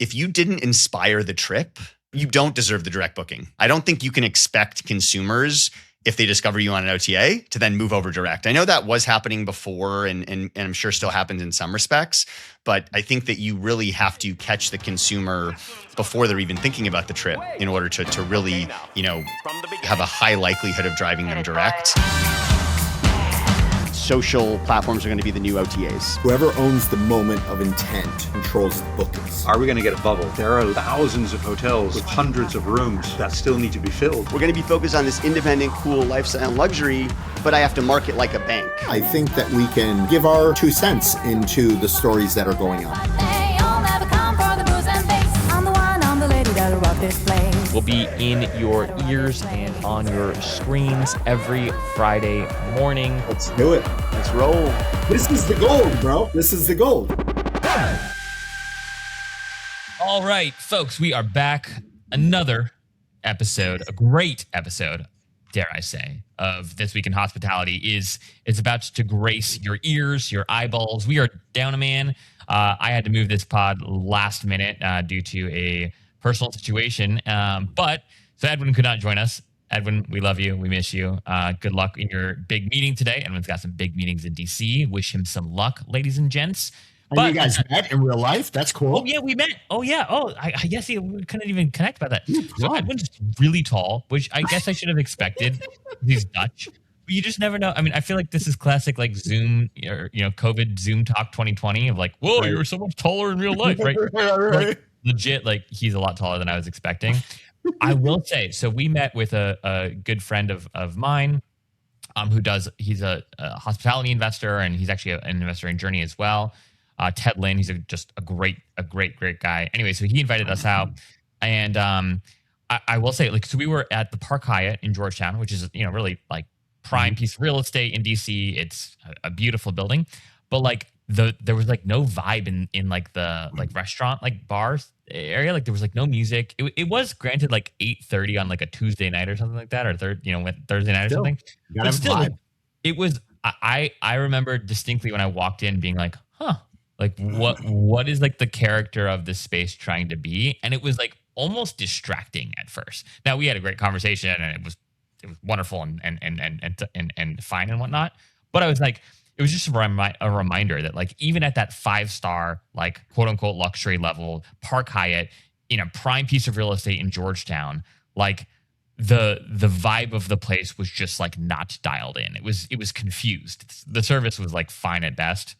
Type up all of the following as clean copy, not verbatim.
if you didn't inspire the trip, you don't deserve the direct booking. I don't think you can expect consumers, if they discover you on an OTA, to then move over direct. I know that was happening before and I'm sure still happens in some respects, but I think that you really have to catch the consumer before they're even thinking about the trip in order to really, have a high likelihood of driving them direct. Social platforms are going to be the new OTAs. Whoever owns the moment of intent controls the bookings. Are we going to get a bubble? There are thousands of hotels with hundreds of rooms that still need to be filled. We're going to be focused on this independent, cool lifestyle and luxury, but I have to market like a bank. I think that we can give our 2 cents into the stories that are going on. Will be in your ears and on your screens every Friday morning. Let's do it. Let's roll. This is the gold, bro. This is the gold. All right, folks, we are back. Another episode, a great episode, dare I say, of This Week in Hospitality is about to grace your ears, your eyeballs. We are down a man. I had to move this pod last minute due to a personal situation. So Edwin could not join us. Edwin, we love you. We miss you. Good luck in your big meeting today. Edwin's got some big meetings in DC. Wish him some luck, ladies and gents. But you guys met in real life? That's cool. Oh, yeah, we met. Oh, yeah. Oh, I guess we couldn't even connect about that. So Edwin's really tall, which I guess I should have expected. He's Dutch. But you just never know. I mean, I feel like this is classic, like Zoom or, COVID Zoom Talk 2020 of like, whoa, you were so much taller in real life, right? Right. Like, legit, like he's a lot taller than I was expecting. I will say, so we met with a good friend of mine he's a hospitality investor, and he's actually an investor in Journey as well. Ted Lin, he's just a great guy. Anyway, so he invited us out, and I will say, like, so we were at the Park Hyatt in Georgetown, which is, really like prime piece of real estate in DC. It's a beautiful building, but like there was like no vibe in like the like restaurant, like bars area. Like there was like no music. It was granted like 8:30 on like a Tuesday night or something like that, or Thursday night or something. But still, like, it was. I remember distinctly when I walked in being like, huh, like what is like the character of this space trying to be? And it was like almost distracting at first. Now we had a great conversation and it was wonderful and fine and whatnot. But I was like, it was just a reminder that like even at that 5-star like quote unquote luxury level Park Hyatt in a prime piece of real estate in Georgetown, like the vibe of the place was just like not dialed in. It was confused. The service was like fine at best.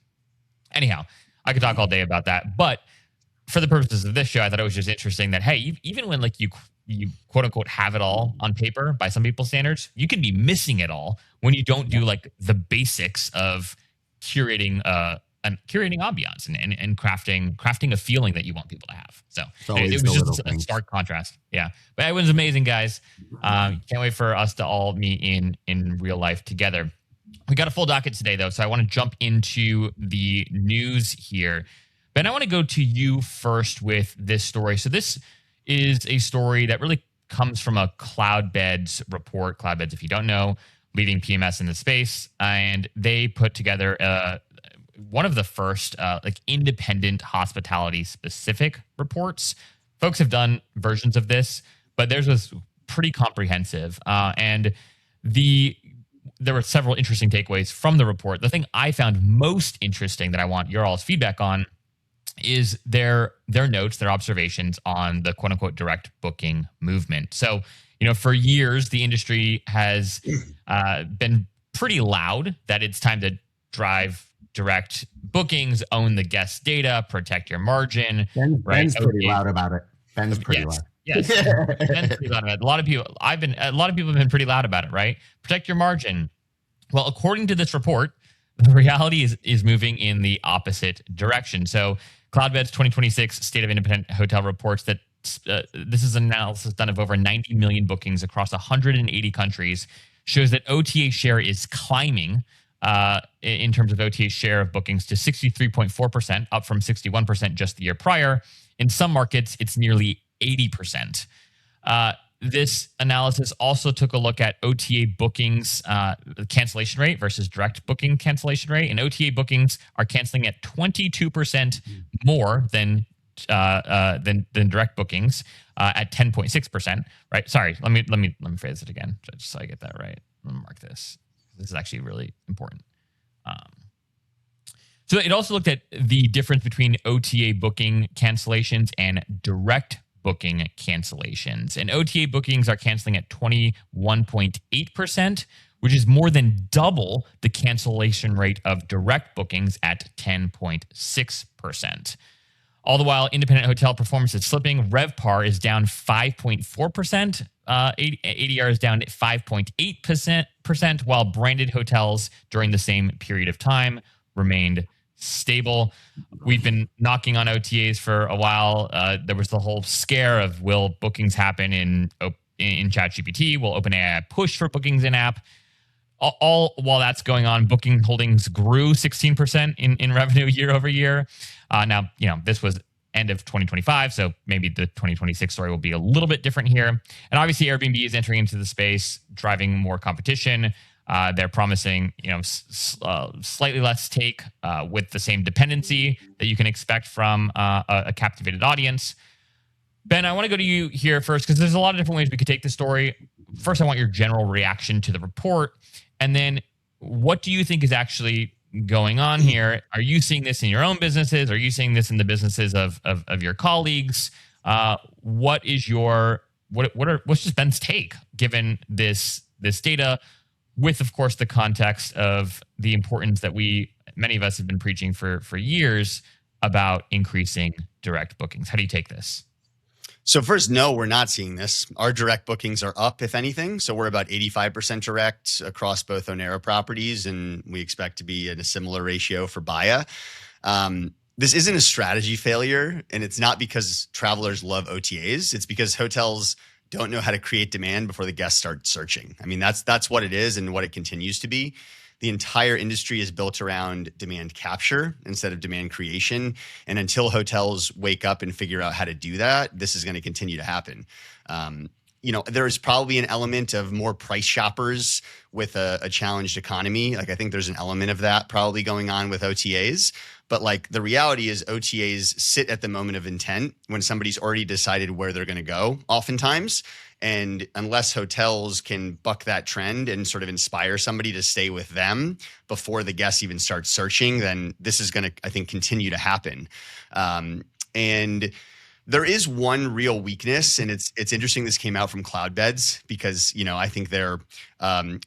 Anyhow, I could talk all day about that, but for the purposes of this show, I thought it was just interesting that, hey, even when like you quote unquote have it all on paper by some people's standards, you can be missing it all when you don't do like the basics of curating ambiance and crafting a feeling that you want people to have. So it was just a stark contrast. Yeah. But Edwin's amazing, guys. Can't wait for us to all meet in real life together. We got a full docket today though, so I want to jump into the news here. Ben, I want to go to you first with this story. So this is a story that really comes from a Cloudbeds report. Cloudbeds, if you don't know, leading PMS in the space, and they put together one of the first like independent hospitality specific reports. Folks have done versions of this, but theirs was pretty comprehensive, and there were several interesting takeaways from the report. The thing I found most interesting that I want your all's feedback on is their notes, their observations on the quote unquote direct booking movement. So, for years, the industry has been pretty loud that it's time to drive direct bookings, own the guest data, protect your margin. Ben's pretty loud about it. Ben's pretty loud. Yes. Ben's pretty loud about it. A lot of people have been pretty loud about it, right? Protect your margin. Well, according to this report, the reality is moving in the opposite direction. So Cloudbeds 2026 State of Independent Hotel reports that this is an analysis done of over 90 million bookings across 180 countries, shows that OTA share is climbing in terms of OTA share of bookings to 63.4%, up from 61% just the year prior. In some markets, it's nearly 80%. This analysis also took a look at OTA bookings cancellation rate versus direct booking cancellation rate. And OTA bookings are canceling at 22% more than than direct bookings at 10.6%. Right? Sorry, let me phrase it again just so I get that right. I'm gonna mark this. This is actually really important. So it also looked at the difference between OTA booking cancellations and direct booking cancellations. And OTA bookings are canceling at 21.8%, which is more than double the cancellation rate of direct bookings at 10.6%. All the while, independent hotel performance is slipping. RevPAR is down 5.4%. ADR is down 5.8%, while branded hotels during the same period of time remained stable. We've been knocking on OTAs for a while. There was the whole scare of will bookings happen in ChatGPT? Will OpenAI push for bookings in app? All while that's going on, Booking Holdings grew 16% in revenue year over year. Now, this was end of 2025, so maybe the 2026 story will be a little bit different here. And obviously, Airbnb is entering into the space, driving more competition. They're promising, slightly less take with the same dependency that you can expect from a captivated audience. Ben, I want to go to you here first because there's a lot of different ways we could take this story. First, I want your general reaction to the report. And then what do you think is actually going on here? Are you seeing this in your own businesses? Are you seeing this in the businesses of your colleagues? What's just Ben's take given this data with, of course, the context of the importance that many of us have been preaching for years about increasing direct bookings? How do you take this? So first, no, we're not seeing this. Our direct bookings are up, if anything. So we're about 85% direct across both Onera properties, and we expect to be in a similar ratio for Baya. This isn't a strategy failure, and it's not because travelers love OTAs. It's because hotels don't know how to create demand before the guests start searching. I mean, that's what it is and what it continues to be. The entire industry is built around demand capture instead of demand creation. And until hotels wake up and figure out how to do that, this is going to continue to happen. There's probably an element of more price shoppers with a challenged economy. Like, I think there's an element of that probably going on with OTAs. But like, the reality is OTAs sit at the moment of intent when somebody's already decided where they're going to go oftentimes. And unless hotels can buck that trend and sort of inspire somebody to stay with them before the guests even start searching, then this is going to, I think, continue to happen. And there is one real weakness, and it's interesting this came out from Cloudbeds because, I think they're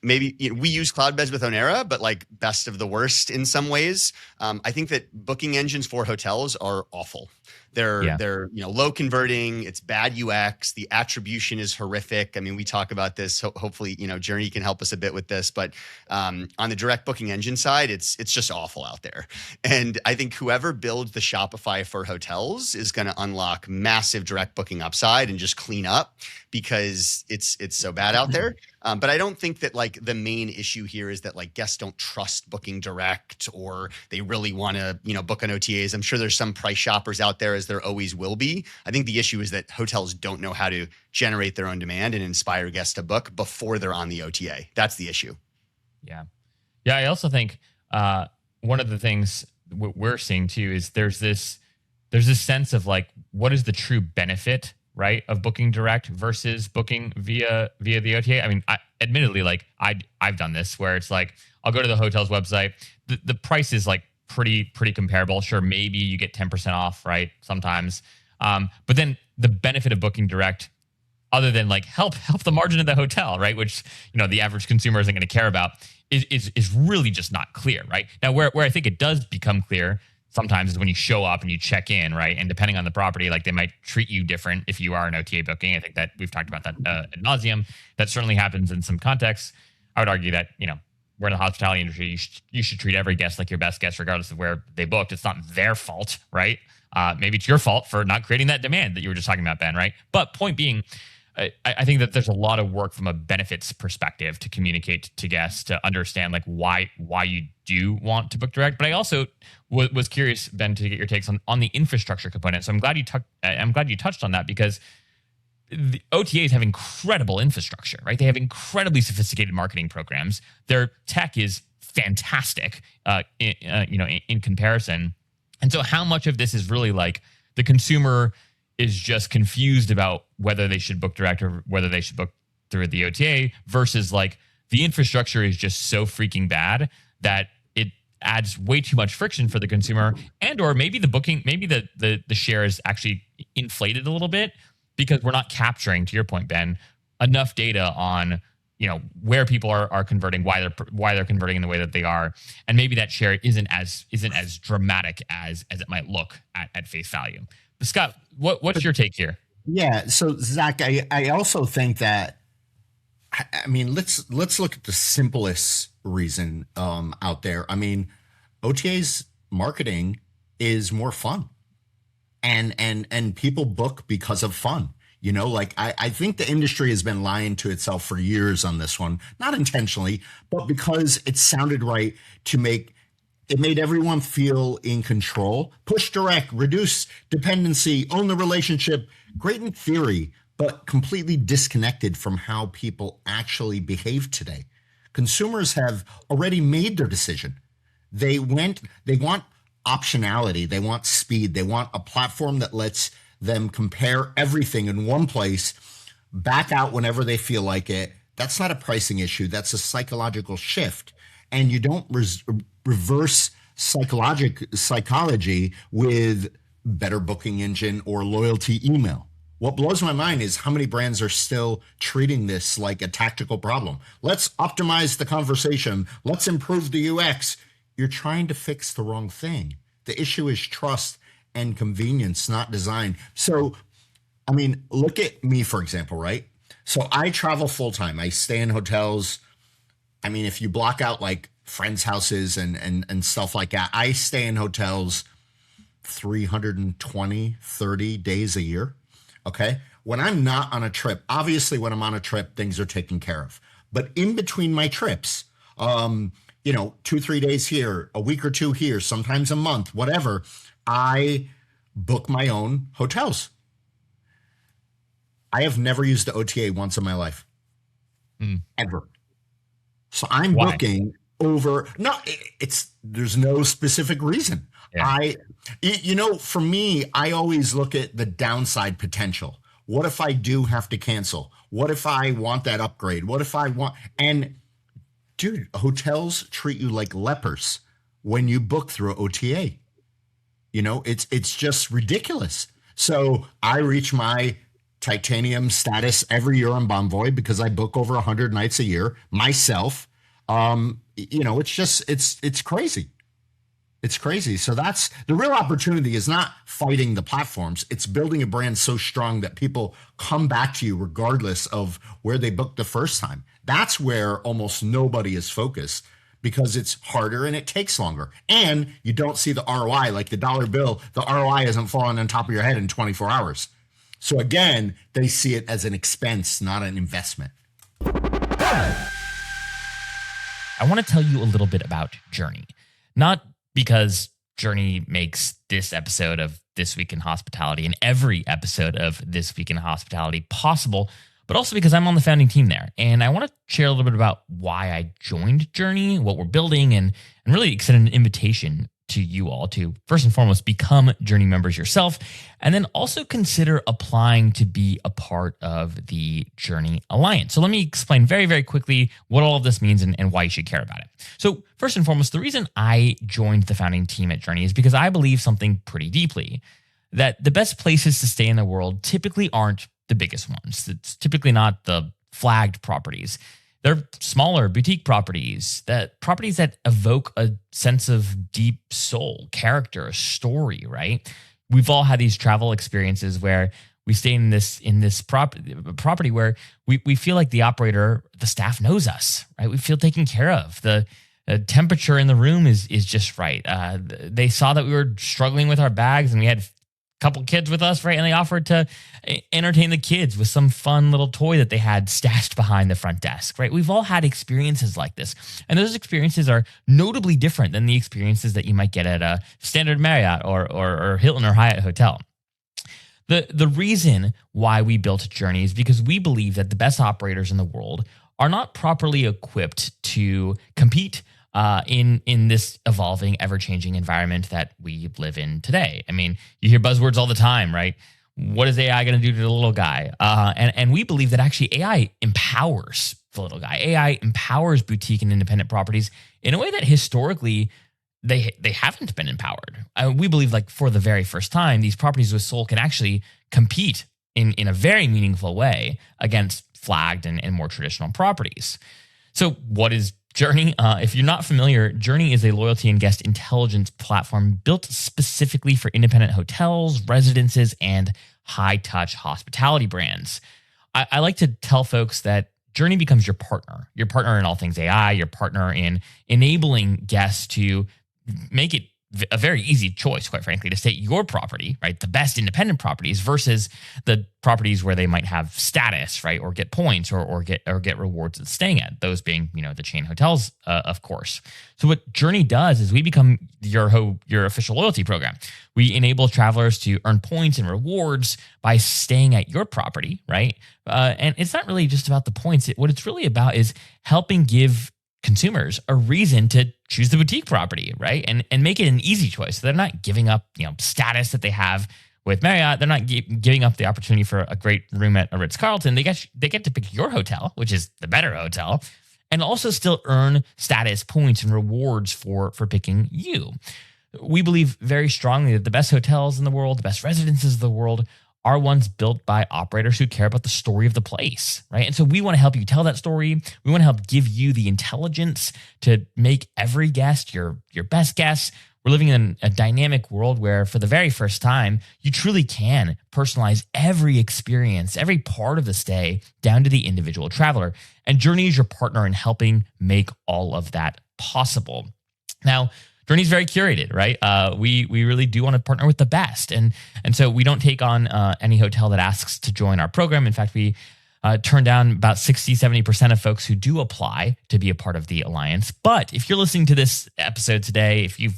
maybe we use Cloudbeds with Onera, but like best of the worst in some ways. I think that booking engines for hotels are awful. They're low converting. It's bad UX. The attribution is horrific. I mean, we talk about this. Hopefully, Journey can help us a bit with this. But on the direct booking engine side, it's just awful out there. And I think whoever builds the Shopify for hotels is going to unlock massive direct booking upside and just clean up because it's so bad out there. But I don't think that like the main issue here is that like guests don't trust booking direct or they really want to, book on OTAs. I'm sure there's some price shoppers out there, as there always will be. I think the issue is that hotels don't know how to generate their own demand and inspire guests to book before they're on the OTA. That's the issue. Yeah. I also think one of the things we're seeing too is there's this sense of like, what is the true benefit, right, of booking direct versus booking via the OTA? I mean, admittedly, like I've done this where it's like I'll go to the hotel's website. The price is like pretty comparable. Sure, maybe you get 10% off, right? Sometimes, but then the benefit of booking direct, other than like help the margin of the hotel, right, which the average consumer isn't going to care about, is really just not clear, right? Now, where I think it does become clear sometimes is when you show up and you check in, right? And depending on the property, like they might treat you different if you are an OTA booking. I think that we've talked about that ad nauseum. That certainly happens in some contexts. I would argue that, we're in the hospitality industry. You should treat every guest like your best guest, regardless of where they booked. It's not their fault, right? Maybe it's your fault for not creating that demand that you were just talking about, Ben, right? But point being, I think that there's a lot of work from a benefits perspective to communicate to guests to understand like why you do want to book direct. But I also was curious, Ben, to get your takes on the infrastructure component. So I'm glad you touched on that because the OTAs have incredible infrastructure, right? They have incredibly sophisticated marketing programs. Their tech is fantastic, in comparison. And so how much of this is really like the consumer is just confused about whether they should book direct or whether they should book through the OTA versus like the infrastructure is just so freaking bad that it adds way too much friction for the consumer, and or maybe the booking, maybe the share is actually inflated a little bit because we're not capturing, to your point, Ben, enough data on where people are converting, why they're converting in the way that they are, and maybe that share isn't as dramatic as it might look at face value. But Scott, what's your take here? Yeah. So Zach, I also think that, I mean, let's look at the simplest reason out there. I mean, OTA's marketing is more fun, and people book because of fun. Like I think the industry has been lying to itself for years on this one, not intentionally, but because it sounded right it made everyone feel in control. Push direct, reduce dependency, own the relationship. Great in theory, but completely disconnected from how people actually behave today. Consumers have already made their decision. They want optionality. They want speed. They want a platform that lets them compare everything in one place, back out whenever they feel like it. That's not a pricing issue. That's a psychological shift. And you don't reverse psychology with better booking engine or loyalty email. What blows my mind is how many brands are still treating this like a tactical problem. Let's optimize the conversation. Let's improve the UX. You're trying to fix the wrong thing. The issue is trust and convenience, not design. So, I mean, look at me, for example, right? So I travel full time. I stay in hotels. I mean, if you block out like friends' houses and stuff like that, I stay in hotels 320, 30 days a year. Okay. When I'm not on a trip, obviously when I'm on a trip, things are taken care of. But in between my trips, 2-3 days here, a week or two here, sometimes a month, whatever, I book my own hotels. I have never used the OTA once in my life, ever. So I'm booking over. No, there's no specific reason. Yeah. For me, I always look at the downside potential. What if I do have to cancel? What if I want that upgrade? What if I want, and dude, hotels treat you like lepers when you book through OTA. It's just ridiculous. So I reach my titanium status every year on Bonvoy because I book over 100 nights a year myself. It's crazy. It's crazy. So that's the real opportunity, is not fighting the platforms. It's building a brand so strong that people come back to you regardless of where they booked the first time. That's where almost nobody is focused, because it's harder and it takes longer. And you don't see the ROI, like the dollar bill. The ROI isn't falling on top of your head in 24 hours. So again, they see it as an expense, not an investment. I want to tell you a little bit about Journey. Not because Journey makes this episode of This Week in Hospitality and every episode of This Week in Hospitality possible, but also because I'm on the founding team there. And I want to share a little bit about why I joined Journey, what we're building, and really extend an invitation to you all to, first and foremost, become Journey members yourself, and then also consider applying to be a part of the Journey Alliance. So let me explain very, very quickly what all of this means and why you should care about it. So first and foremost, the reason I joined the founding team at Journey is because I believe something pretty deeply, that the best places to stay in the world typically aren't the biggest ones. It's typically not the flagged properties. They're smaller boutique properties that evoke a sense of deep soul, character, a story, right? We've all had these travel experiences where we stay in this property where we feel like the operator, the staff knows us, right? We feel taken care of. The temperature in the room is just right. They saw that we were struggling with our bags and we had couple kids with us, right? And they offered to entertain the kids with some fun little toy that they had stashed behind the front desk, right? We've all had experiences like this. And those experiences are notably different than the experiences that you might get at a standard Marriott or Hilton or Hyatt hotel. The reason why we built Journey is because we believe that the best operators in the world are not properly equipped to compete in this evolving, ever-changing environment that we live in today. I mean, you hear buzzwords all the time, right? What is AI going to do to the little guy? And we believe that actually AI empowers the little guy. AI empowers boutique and independent properties in a way that historically they haven't been empowered. We believe, like, for the very first time, these properties with soul can actually compete in a very meaningful way against flagged and more traditional properties. So what is Journey? If you're not familiar, Journey is a loyalty and guest intelligence platform built specifically for independent hotels, residences, and high-touch hospitality brands. I like to tell folks that Journey becomes your partner in all things AI, your partner in enabling guests to make it a very easy choice, quite frankly, to stay at your property, right? The best independent properties versus the properties where they might have status, right? Or get points or get rewards at staying at, those being, the chain hotels, of course. So what Journey does is we become your official loyalty program. We enable travelers to earn points and rewards by staying at your property, right? And it's not really just about the points. What it's really about is helping give consumers a reason to choose the boutique property, right? And make it an easy choice. So they're not giving up, status that they have with Marriott. They're not giving up the opportunity for a great room at a Ritz-Carlton. They get to pick your hotel, which is the better hotel, and also still earn status points and rewards for picking you. We believe very strongly that the best hotels in the world, the best residences in the world, are ones built by operators who care about the story of the place, right? And so we want to help you tell that story. We want to help give you the intelligence to make every guest your best guest. We're living in a dynamic world where, for the very first time, you truly can personalize every experience, every part of the stay, down to the individual traveler. And Journey is your partner in helping make all of that possible. Now, Journey's very curated, right? We really do want to partner with the best. And so we don't take on any hotel that asks to join our program. In fact, we turn down about 60-70% of folks who do apply to be a part of the alliance. But if you're listening to this episode today, if you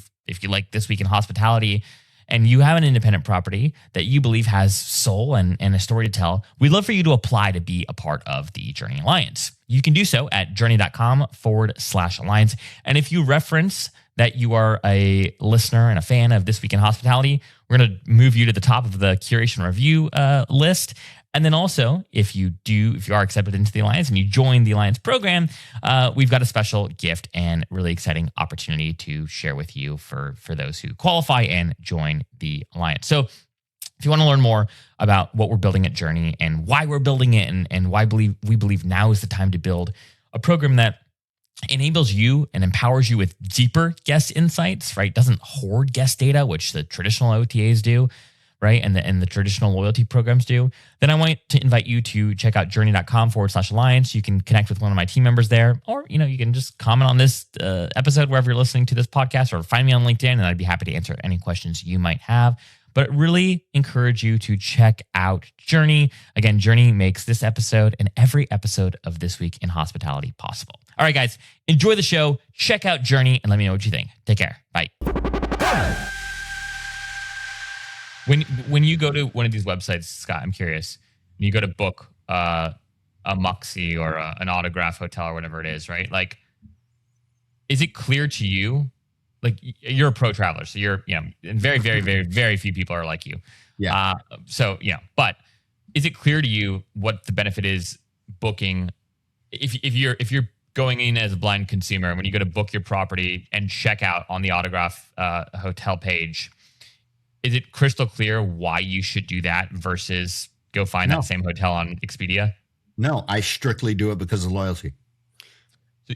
like This Week in Hospitality, and you have an independent property that you believe has soul and a story to tell, we'd love for you to apply to be a part of the Journey Alliance. You can do so at journey.com/alliance. And if you reference that you are a listener and a fan of This Week in Hospitality, we're going to move you to the top of the curation review list. And then also, if you are accepted into the Alliance and you join the Alliance program, we've got a special gift and really exciting opportunity to share with you for those who qualify and join the Alliance. So if you want to learn more about what we're building at Journey and why we're building it and why we believe now is the time to build a program that enables you and empowers you with deeper guest insights, right? Doesn't hoard guest data, which the traditional OTAs do, right? And the traditional loyalty programs do. Then I want to invite you to check out journey.com/alliance. You can connect with one of my team members there, or, you can just comment on this episode wherever you're listening to this podcast, or find me on LinkedIn, and I'd be happy to answer any questions you might have. But really encourage you to check out Journey. Again, Journey makes this episode and every episode of This Week in Hospitality possible. All right, guys, enjoy the show. Check out Journey and let me know what you think. Take care. Bye. When you go to one of these websites, Scott, I'm curious, when you go to book a Moxie or an Autograph hotel or whatever it is, right? Like, is it clear to you? Like, you're a pro traveler, so you're, and very, very, very, very few people are like you. Yeah. But is it clear to you what the benefit is booking if you're going in as a blind consumer, when you go to book your property and check out on the Autograph hotel page, is it crystal clear why you should do that versus go find that same hotel on Expedia? No, I strictly do it because of loyalty.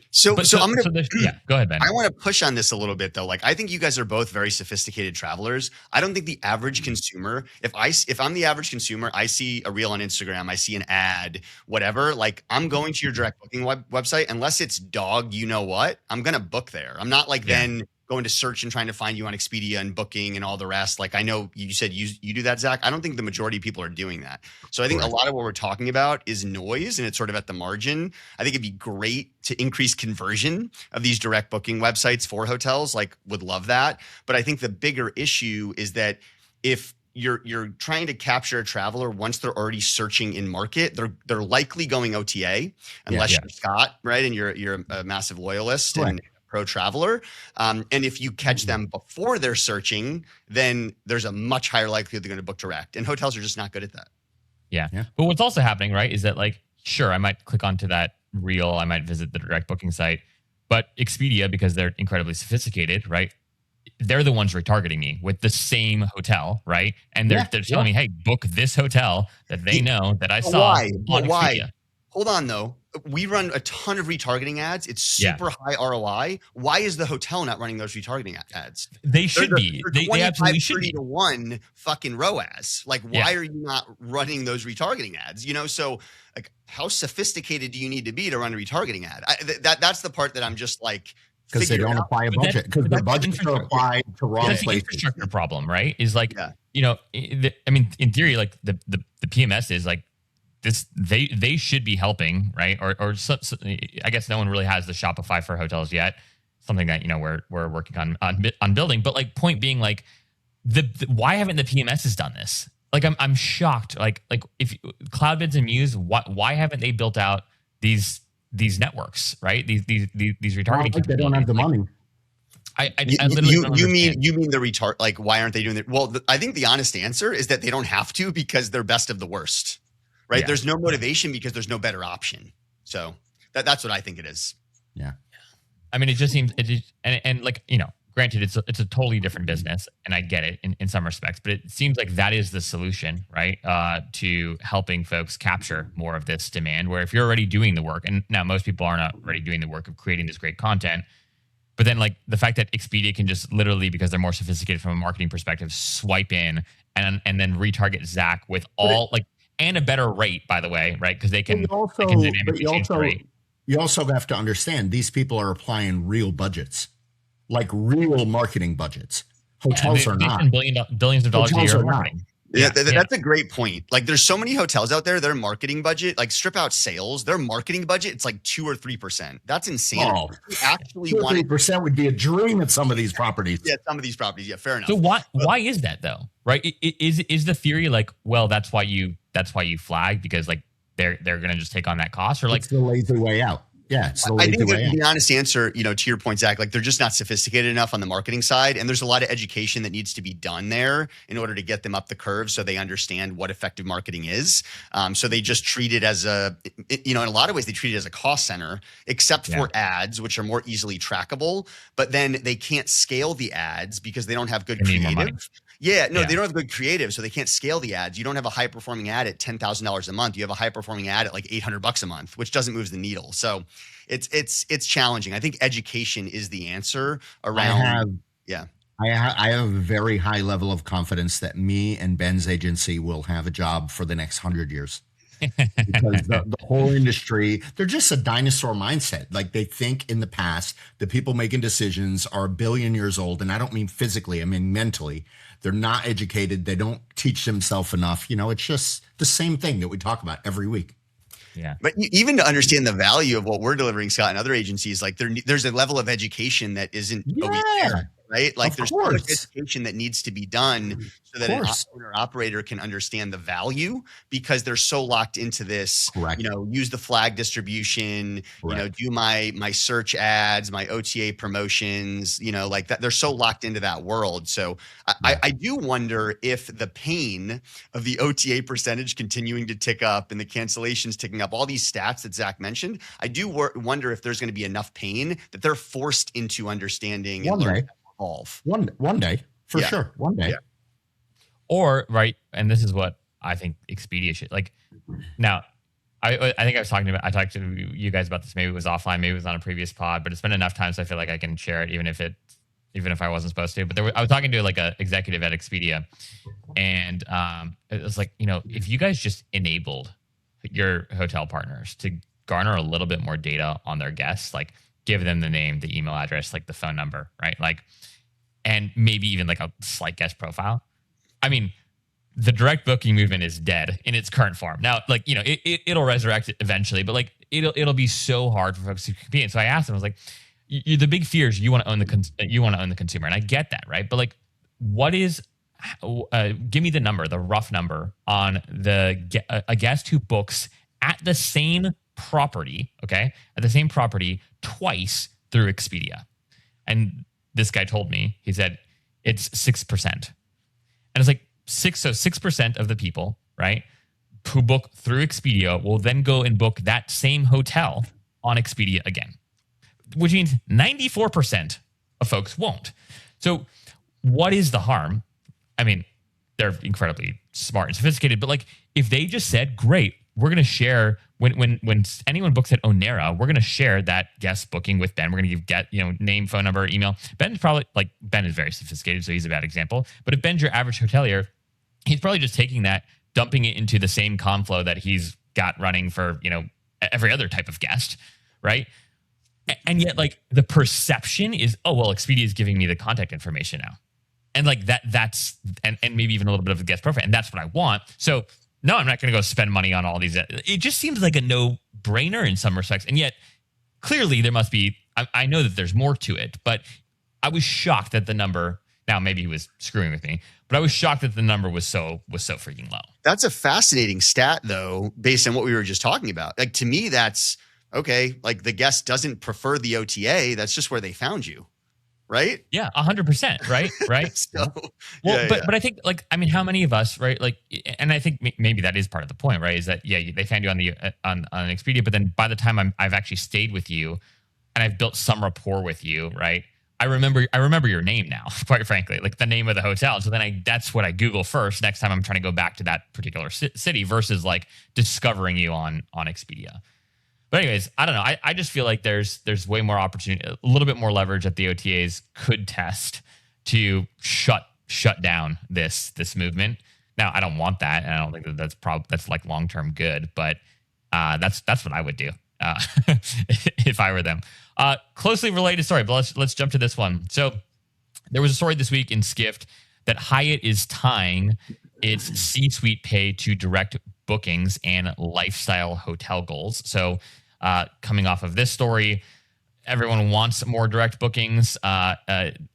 So I'm gonna go ahead, Ben. I want to push on this a little bit though. Like, I think you guys are both very sophisticated travelers. I don't think the average consumer, if I'm the average consumer, I see a reel on Instagram, I see an ad, whatever. Like, I'm going to your direct booking website, unless it's dog, you know what, I'm gonna book there. I'm not like then going to search and trying to find you on Expedia and booking and all the rest. Like, I know you said you do that, Zach. I don't think the majority of people are doing that. So I think a lot of what we're talking about is noise, and it's sort of at the margin. I think it'd be great to increase conversion of these direct booking websites for hotels. Like, would love that. But I think the bigger issue is that if you're trying to capture a traveler once they're already searching in market, they're likely going OTA unless you're Scott, right? And you're a massive loyalist and pro traveler. And if you catch them before they're searching, then there's a much higher likelihood they're going to book direct. And hotels are just not good at that. Yeah. But what's also happening, right, is that like, sure, I might click onto that reel, I might visit the direct booking site, but Expedia, because they're incredibly sophisticated, right? They're the ones retargeting me with the same hotel, right? And they're telling me, hey, book this hotel that they know that I saw on Expedia. Hold on, though. We run a ton of retargeting ads. It's super high ROI. Why is the hotel not running those retargeting ads? They should be. They absolutely should be. 30 to 1 fucking ROAS. Like, why are you not running those retargeting ads? You know, so like, how sophisticated do you need to be to run a retargeting ad? That's the part that I'm just like, because they don't apply a budget, because the budgets are applied to wrong places. The infrastructure problem, right? Is like, you know, I mean, in theory, like the PMS is like this. They should be helping, right? Or so, I guess no one really has the Shopify for hotels yet. Something that, you know, we're working on building. But like, point being, like the why haven't the PMSs done this? Like, I'm shocked. Like if Cloudbeds and Muse, why haven't they built out these networks, right? These retargeting. They don't have the money. I literally you mean the retard? Like, why aren't they doing it? Well, I think the honest answer is that they don't have to, because they're best of the worst, right? Yeah. There's no motivation because there's no better option. So that's what I think it is. Yeah. I mean, it just seems and like, you know, granted, it's a totally different business, and I get it in some respects, but it seems like that is the solution, right? To helping folks capture more of this demand, where if you're already doing the work, and now most people are not already doing the work of creating this great content, but then like the fact that Expedia can just literally, because they're more sophisticated from a marketing perspective, swipe in and then retarget Zach with all like, and a better rate, by the way, right? Because they can dynamically change the rate. You also have to understand, these people are applying real budgets. Like real marketing budgets. Hotels are not. Billions of dollars a year marketing. Yeah, that's a great point. Like, there's so many hotels out there, their marketing budget, like strip out sales, their marketing budget, it's like 2 or 3%. That's insanity. Oh, actually, 2 or 3% would be a dream at some of these properties. Yeah, some of these properties. Yeah, fair enough. So why is that though? Right? Is the theory like, well, that's why you flag, because like they're gonna just take on that cost, or like it's the lazy way out? Yeah, I think the honest answer, you know, to your point, Zach, like they're just not sophisticated enough on the marketing side. And there's a lot of education that needs to be done there in order to get them up the curve so they understand what effective marketing is. So they just treat it as in a lot of ways, they treat it as a cost center, except for ads, which are more easily trackable. But then they can't scale the ads because they don't have good creative. They don't have good creative, so they can't scale the ads. You don't have a high performing ad at $10,000 a month. You have a high performing ad at like $800 a month, which doesn't move the needle. So it's challenging. I think education is the answer around. I have a very high level of confidence that me and Ben's agency will have a job for the next 100 years. Because the whole industry, they're just a dinosaur mindset. Like, they think in the past, the people making decisions are 1 billion years old. And I don't mean physically, I mean mentally. They're not educated. They don't teach themselves enough. You know, it's just the same thing that we talk about every week. Yeah. But even to understand the value of what we're delivering, Scott, and other agencies, like there's a level of education that isn't always there, right? Like, there's so much education that needs to be done so that an owner-operator can understand the value, because they're so locked into this, you know, use the flag distribution, you know, do my search ads, my OTA promotions, you know, like that. They're so locked into that world. So I do wonder if the pain of the OTA percentage continuing to tick up and the cancellations ticking up, all these stats that Zach mentioned, I do wonder if there's going to be enough pain that they're forced into understanding and learning to evolve. One day, for sure. One day. Yeah. Or, right, and this is what I think Expedia should, like, now, I think I talked to you guys about this, maybe it was offline, maybe it was on a previous pod, but it's been enough time so I feel like I can share it, even if I wasn't supposed to. But I was talking to like a executive at Expedia, and it was like, you know, if you guys just enabled your hotel partners to garner a little bit more data on their guests, like give them the name, the email address, like the phone number, right? Like, and maybe even like a slight guest profile. I mean, the direct booking movement is dead in its current form. Now, like, you know, it'll resurrect eventually, but like it'll be so hard for folks to compete. And so I asked him, I was like, the big fear is you want to own the consumer, and I get that, right? But like, what is give me the number, the rough number on a guest who books at the same property, okay, twice through Expedia. And this guy told me, he said, it's 6%. And it's like 6% of the people, right, who book through Expedia will then go and book that same hotel on Expedia again, which means 94% of folks won't. So what is the harm? I mean, they're incredibly smart and sophisticated, but like if they just said, great, we're going to share when anyone books at Onera, we're going to share that guest booking with Ben. We're going to give name, phone number, email. Ben is very sophisticated, so he's a bad example. But if Ben's your average hotelier, he's probably just taking that, dumping it into the same Conflow that he's got running for, every other type of guest, right? And yet, like, the perception is, oh, well, Expedia is giving me the contact information now. And like that's maybe even a little bit of a guest profile. And that's what I want. So no, I'm not going to go spend money on all these. It just seems like a no-brainer in some respects. And yet, clearly, there must be, I know that there's more to it, but I was shocked that the number, now maybe he was screwing with me, but I was shocked that the number was so freaking low. That's a fascinating stat, though, based on what we were just talking about. Like, to me, that's, okay, like the guest doesn't prefer the OTA. That's just where they found you. Right? Yeah, 100%. Right. So, but I think, like, I mean, how many of us, right? Like, and I think maybe that is part of the point, right? Is that they found you on Expedia, but then by the time I've actually stayed with you, and I've built some rapport with you, right? I remember your name now, quite frankly, like the name of the hotel. So then that's what I Google first next time I'm trying to go back to that particular city versus like discovering you on Expedia. But anyways, I don't know. I just feel like there's way more opportunity, a little bit more leverage that the OTAs could test to shut down this movement. Now, I don't want that, and I don't think that's like long-term good. But that's what I would do if I were them. Closely related story, but let's jump to this one. So there was a story this week in Skift that Hyatt is tying its C-suite pay to direct bookings and lifestyle hotel goals. So coming off of this story, everyone wants more direct bookings.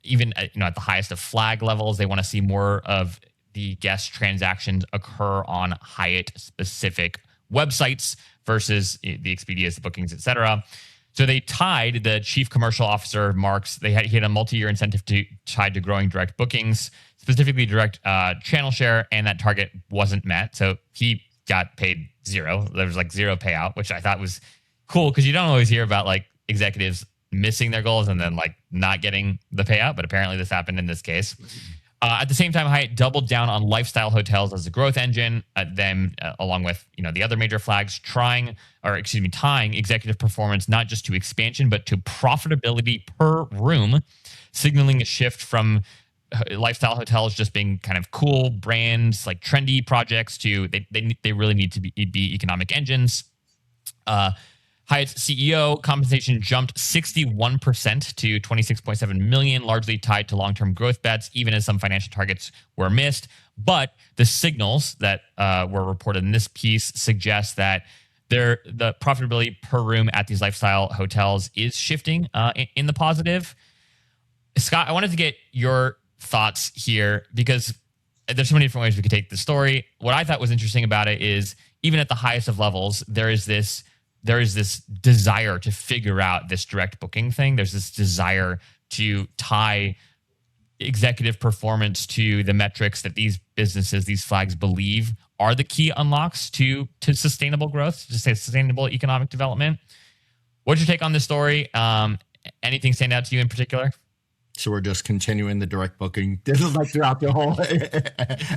Even at the highest of flag levels, they want to see more of the guest transactions occur on Hyatt specific websites versus the Expedia's, the bookings, etc. So they tied the chief commercial officer Marks. He had a multi-year incentive tied to growing direct bookings, specifically direct channel share, and that target wasn't met. So he got paid zero. There was like zero payout, which I thought was cool because you don't always hear about like executives missing their goals and then like not getting the payout. But apparently this happened in this case. At the same time, Hyatt doubled down on lifestyle hotels as a growth engine. Along with the other major flags, tying executive performance not just to expansion but to profitability per room, signaling a shift from lifestyle hotels just being kind of cool brands, like trendy projects, to they really need to be economic engines. Hyatt's CEO compensation jumped 61% to $26.7 million, largely tied to long-term growth bets, even as some financial targets were missed. But the signals that were reported in this piece suggest that the profitability per room at these lifestyle hotels is shifting in the positive. Scott, I wanted to get your thoughts here because there's so many different ways we could take the story. What I thought was interesting about it is even at the highest of levels, there is this desire to figure out this direct booking thing. There's this desire to tie executive performance to the metrics that these businesses, these flags believe are the key unlocks to sustainable growth, to say sustainable economic development. What's your take on this story? Anything stand out to you in particular? So we're just continuing the direct booking. This is like throughout the whole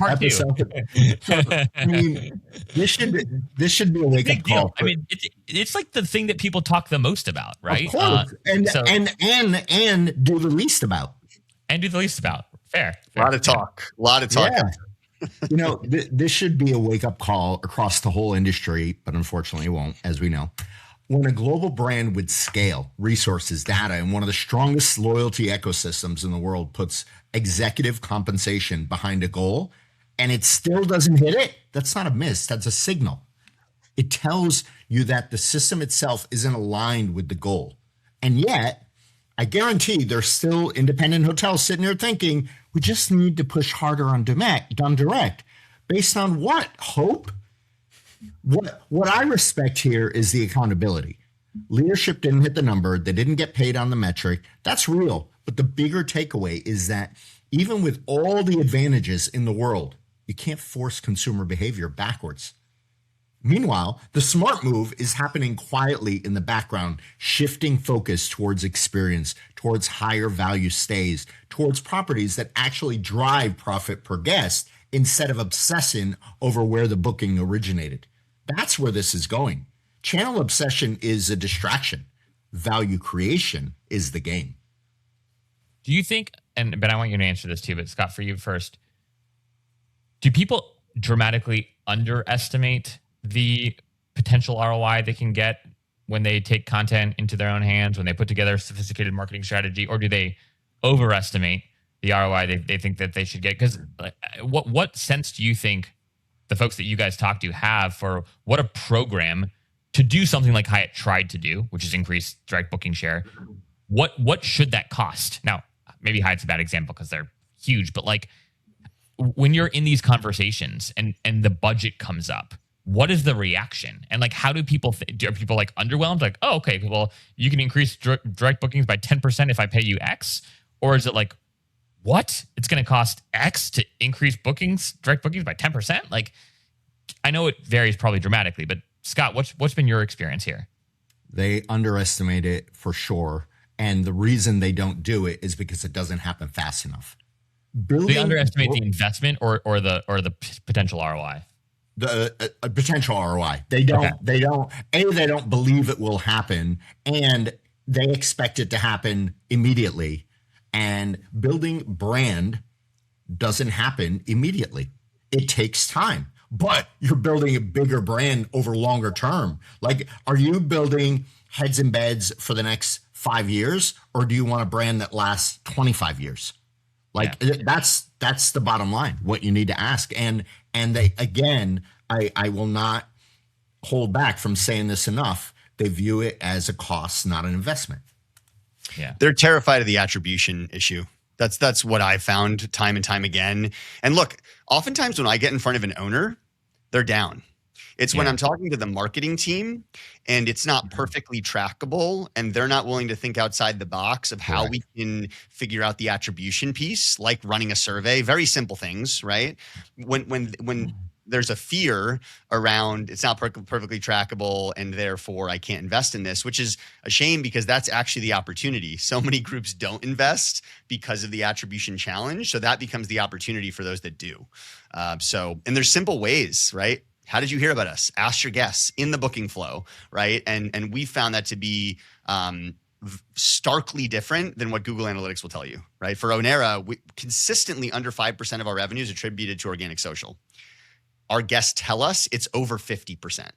episode. So, I mean, this should be a wake-up call. I mean, it's like the thing that people talk the most and do the least about. Fair. A lot of talk. Yeah. This should be a wake-up call across the whole industry, but unfortunately it won't, as we know. When a global brand with scale, resources, data, and one of the strongest loyalty ecosystems in the world puts executive compensation behind a goal and it still doesn't hit it, that's not a miss. That's a signal. It tells you that the system itself isn't aligned with the goal. And yet, I guarantee there's still independent hotels sitting there thinking, we just need to push harder on direct. Based on what? Hope? What I respect here is the accountability. Leadership didn't hit the number. They didn't get paid on the metric. That's real. But the bigger takeaway is that even with all the advantages in the world, you can't force consumer behavior backwards. Meanwhile, the smart move is happening quietly in the background, shifting focus towards experience, towards higher value stays, towards properties that actually drive profit per guest instead of obsessing over where the booking originated. That's where this is going. Channel obsession is a distraction. Value creation is the game. Do you think, and Ben, I want you to answer this too, but Scott, for you first, do people dramatically underestimate the potential ROI they can get when they take content into their own hands, when they put together a sophisticated marketing strategy, or do they overestimate the ROI they think that they should get? Because what sense do you think the folks that you guys talk to have for what a program to do something like Hyatt tried to do, which is increase direct booking share? What should that cost? Now, maybe Hyatt's a bad example because they're huge, but like when you're in these conversations and the budget comes up, what is the reaction? And like, how do people are people like underwhelmed? Like, oh, okay, well, you can increase direct bookings by 10% if I pay you X? Or is it like, what? It's going to cost X to increase direct bookings by 10%? Like, I know it varies probably dramatically, but Scott, what's been your experience here? They underestimate it for sure. And the reason they don't do it is because it doesn't happen fast enough. They underestimate the investment or the potential ROI. The potential ROI. They don't believe it will happen, and they expect it to happen immediately. And building brand doesn't happen immediately. It takes time, but you're building a bigger brand over longer term. Like, are you building heads and beds for the next 5 years, or do you want a brand that lasts 25 years? Like, that's the bottom line, what you need to ask. And they, again, I will not hold back from saying this enough. They view it as a cost, not an investment. Yeah. They're terrified of the attribution issue. That's what I've found time and time again. And look, oftentimes when I get in front of an owner, they're down. It's when I'm talking to the marketing team and it's not perfectly trackable and they're not willing to think outside the box of how we can figure out the attribution piece, like running a survey, very simple things, right? When there's a fear around it's not perfectly trackable and therefore I can't invest in this, which is a shame because that's actually the opportunity. So many groups don't invest because of the attribution challenge. So that becomes the opportunity for those that do. And there's simple ways, right? How did you hear about us? Ask your guests in the booking flow, right? And we found that to be starkly different than what Google Analytics will tell you, right? For Onera, we consistently under 5% of our revenue is attributed to organic social. Our guests tell us it's over 50%,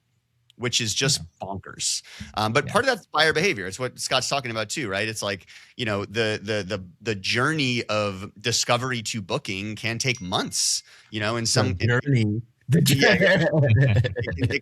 which is just bonkers. But part of that's buyer behavior. It's what Scott's talking about too, right? It's like, the journey of discovery to booking can take months, in some journey. It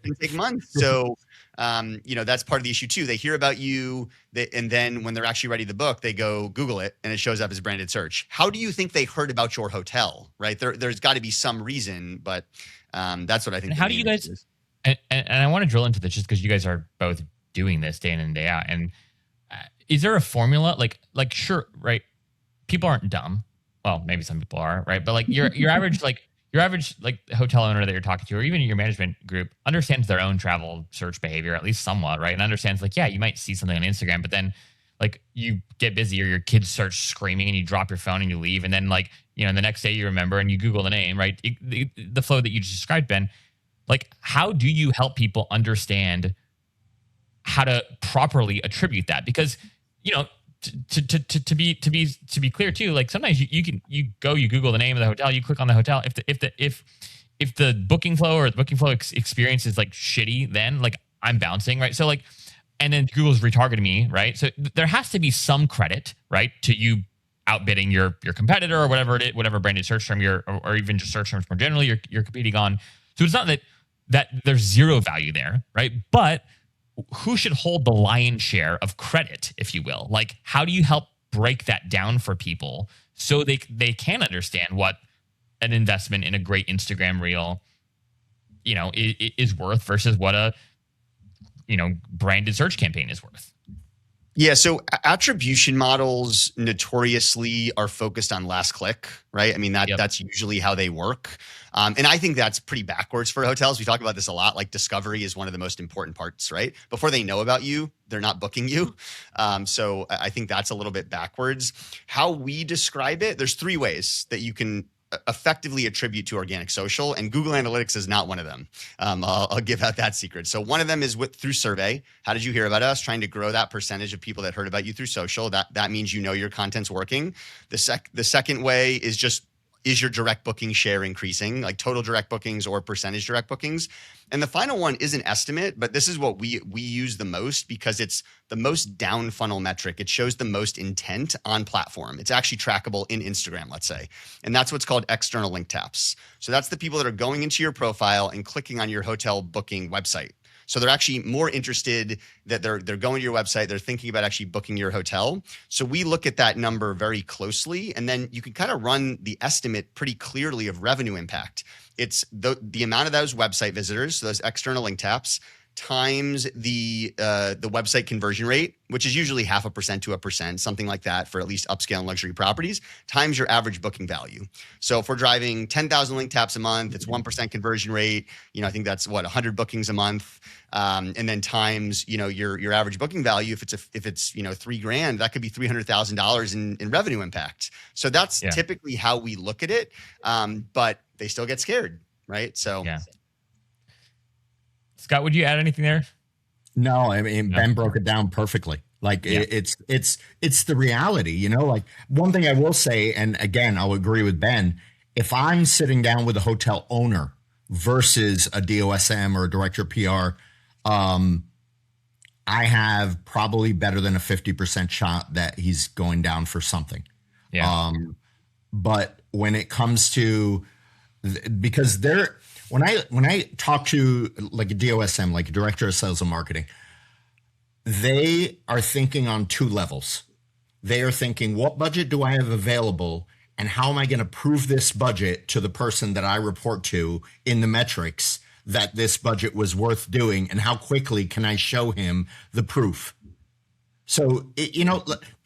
can take months. So, that's part of the issue too. They hear about you, and then when they're actually ready to book, they go Google it, and it shows up as branded search. How do you think they heard about your hotel? Right? There's got to be some reason, but that's what I think. And how do you guys? And I want to drill into this just because you guys are both doing this day in and day out. And is there a formula? Like sure, right? People aren't dumb. Well, maybe some people are, right? But like your average hotel owner that you're talking to, or even your management group, understands their own travel search behavior, at least somewhat, right? And understands like, yeah, you might see something on Instagram, but then like you get busy or your kids start screaming and you drop your phone and you leave. And then like, the next day you remember and you Google the name, right? The flow that you just described, Ben, like how do you help people understand how to properly attribute that? Because, to be clear too, like sometimes you Google the name of the hotel, you click on the hotel. If the booking flow or the booking flow experience is like shitty, then like I'm bouncing, right? So like, and then Google's retargeting me, right? So there has to be some credit, right, to you outbidding your competitor or whatever branded search term or even just search terms more generally you're competing on. So it's not that there's zero value there, right? But who should hold the lion's share of credit, if you will? Like, how do you help break that down for people so they can understand what an investment in a great Instagram reel, is worth versus what a, branded search campaign is worth? Yeah, so attribution models notoriously are focused on last click, right? I mean, Yep. that's usually how they work. And I think that's pretty backwards for hotels. We talk about this a lot. Like discovery is one of the most important parts, right? Before they know about you, they're not booking you. So I think that's a little bit backwards. How we describe it, there's three ways that you can effectively attribute to organic social, and Google Analytics is not one of them. I'll give out that secret. So one of them is through survey. How did you hear about us? Trying to grow that percentage of people that heard about you through social. That means you know your content's working. The second way is just, is your direct booking share increasing, like total direct bookings or percentage direct bookings? And the final one is an estimate, but this is what we use the most because it's the most down funnel metric. It shows the most intent on platform. It's actually trackable in Instagram, let's say. And that's what's called external link taps. So that's the people that are going into your profile and clicking on your hotel booking website. So they're actually more interested, that they're going to your website. They're thinking about actually booking your hotel. So we look at that number very closely, and then you can kind of run the estimate pretty clearly of revenue impact. It's the amount of those website visitors, so those external link taps, times the website conversion rate, which is usually 0.5% to 1%, something like that for at least upscale and luxury properties, times your average booking value. So if we're driving 10,000 link taps a month, it's 1% conversion rate. I think that's 100 bookings a month, and then times your average booking value. If it's $3,000, that could be $300,000 in revenue impact. So that's typically how we look at it, but they still get scared, right? So yeah. Scott, would you add anything there? No, I mean, Ben broke it down perfectly. Like it's the reality, like one thing I will say, and again, I'll agree with Ben. If I'm sitting down with a hotel owner versus a DOSM or a director of PR, I have probably better than a 50% shot that he's going down for something. Yeah. But when it comes to, because when I talk to like a DOSM, like a director of sales and marketing, they are thinking on two levels. They are thinking, what budget do I have available, and how am I going to prove this budget to the person that I report to in the metrics that this budget was worth doing, and how quickly can I show him the proof? So,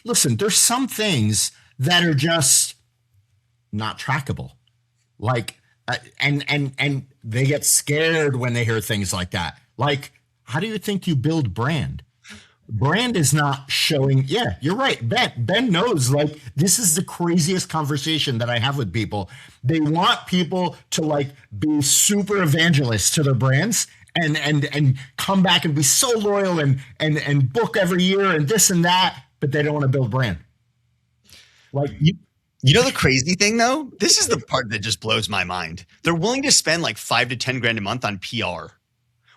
listen, there's some things that are just not trackable. Like, and they get scared when they hear things like that. Like, how do you think you build brand? Brand is not showing. Yeah, you're right. Ben knows, like, this is the craziest conversation that I have with people. They want people to like be super evangelists to their brands and come back and be so loyal and book every year and this and that, but they don't want to build brand. Like, the crazy thing though, this is the part that just blows my mind. They're willing to spend like $5,000 to $10,000 a month on PR,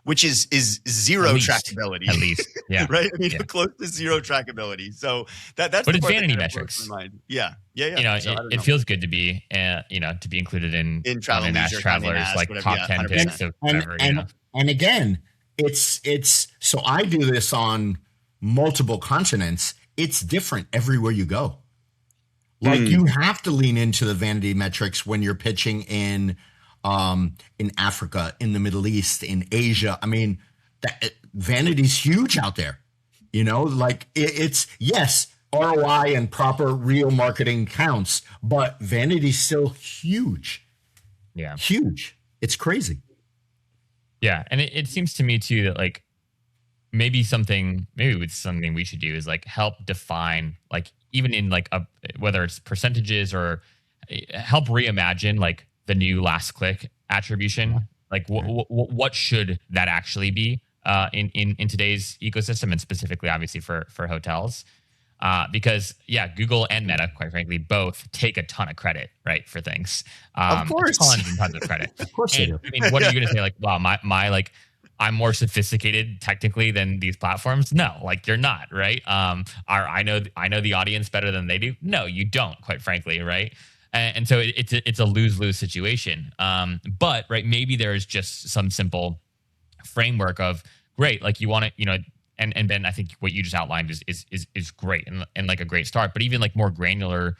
which is zero trackability. At least, yeah, right. I mean, close to zero trackability. So that's. But it's vanity metrics. Yeah. It feels good to be, to be included in travel and leisure, travelers, like whatever, top 10 picks of whatever. And again, it's so I do this on multiple continents. It's different everywhere you go. Like you have to lean into the vanity metrics when you're pitching in Africa, in the Middle East, in Asia. I mean, vanity's huge out there. Like it's yes, ROI and proper real marketing counts, but vanity's still huge. Yeah, huge. It's crazy. Yeah, and it seems to me too that like maybe something we should do is like help define, like, even in like whether it's percentages or help reimagine like the new last click attribution. Like what should that actually be in today's ecosystem, and specifically obviously for hotels? Because Google and Meta, quite frankly, both take a ton of credit, right, for things. Of course, tons and tons of credit. Of course they do. I mean, what are you going to say? Like, wow, my like, I'm more sophisticated technically than these platforms? No, like you're not, right? I know the audience better than they do? No, you don't, quite frankly, right? And so it's a lose-lose situation. But right, maybe there is just some simple framework of great, like you want to, and Ben, I think what you just outlined is great and like a great start. But even like more granular,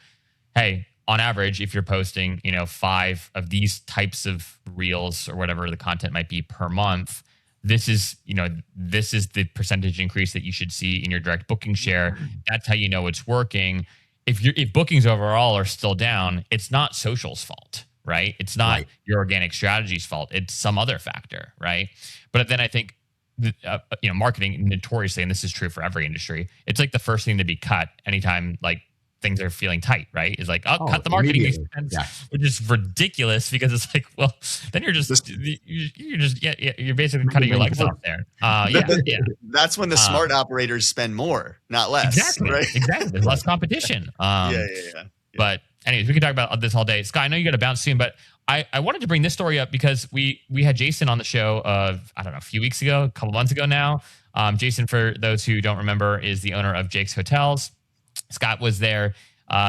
hey, on average, if you're posting, 5 of these types of reels or whatever the content might be per month, this is the percentage increase that you should see in your direct booking share. That's how you know it's working. If bookings overall are still down, it's not social's fault, right? It's not your organic strategy's fault. It's some other factor, right? But then I think, marketing notoriously, and this is true for every industry, it's like the first thing to be cut anytime like things are feeling tight, right? Is like, cut the marketing expense, which is ridiculous because it's like, well, then you're basically cutting your legs off there. That's when the smart operators spend more, not less. Exactly. Right? Exactly. There's less competition. But anyways, we could talk about this all day. Scott, I know you got to bounce soon, but I wanted to bring this story up because we had Jason on the show a few weeks ago, a couple months ago now. Jason, for those who don't remember, is the owner of Jake's Hotels. Scott was there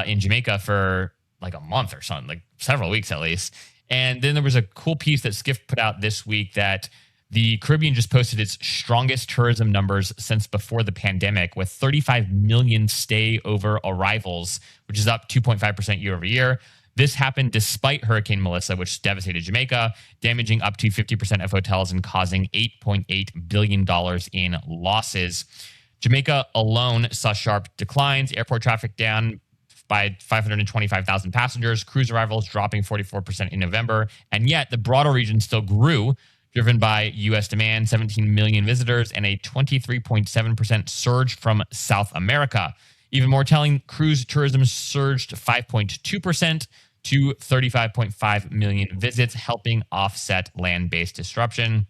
in Jamaica for like a month or something, like several weeks at least. And then there was a cool piece that Skift put out this week that the Caribbean just posted its strongest tourism numbers since before the pandemic, with 35 million stay over arrivals, which is up 2.5% year over year. This happened despite Hurricane Melissa, which devastated Jamaica, damaging up to 50% of hotels and causing $8.8 billion in losses. Jamaica alone saw sharp declines, airport traffic down by 525,000 passengers, cruise arrivals dropping 44% in November, and yet the broader region still grew, driven by U.S. demand, 17 million visitors, and a 23.7% surge from South America. Even more telling, cruise tourism surged 5.2% to 35.5 million visits, helping offset land-based disruption.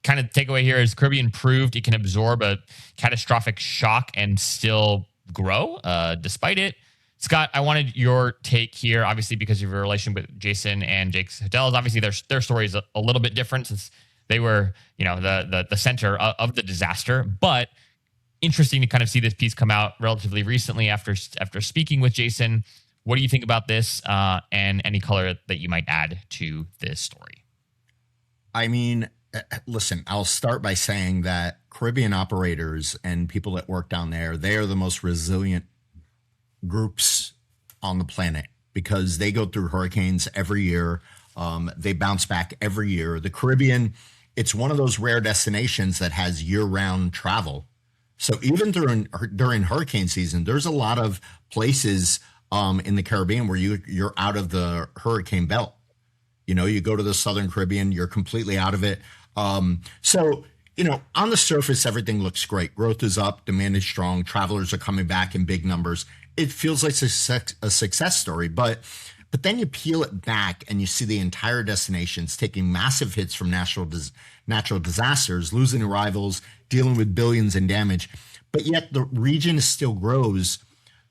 Kind of takeaway here is Caribbean proved it can absorb a catastrophic shock and still grow despite it. Scott, I wanted your take here, obviously, because of your relation with Jason and Jake's Hotels. Obviously, their story is a little bit different since they were, the center of the disaster. But interesting to kind of see this piece come out relatively recently after speaking with Jason. What do you think about this and any color that you might add to this story? I mean, listen, I'll start by saying that Caribbean operators and people that work down there, they are the most resilient groups on the planet because they go through hurricanes every year. They bounce back every year. The Caribbean, it's one of those rare destinations that has year-round travel. So even during hurricane season, there's a lot of places in the Caribbean where you're out of the hurricane belt. You go to the Southern Caribbean, you're completely out of it. So on the surface, everything looks great. Growth is up, demand is strong, travelers are coming back in big numbers. It feels like a success story, but then you peel it back and you see the entire destinations taking massive hits from natural disasters, losing arrivals, dealing with billions in damage, but yet the region still grows.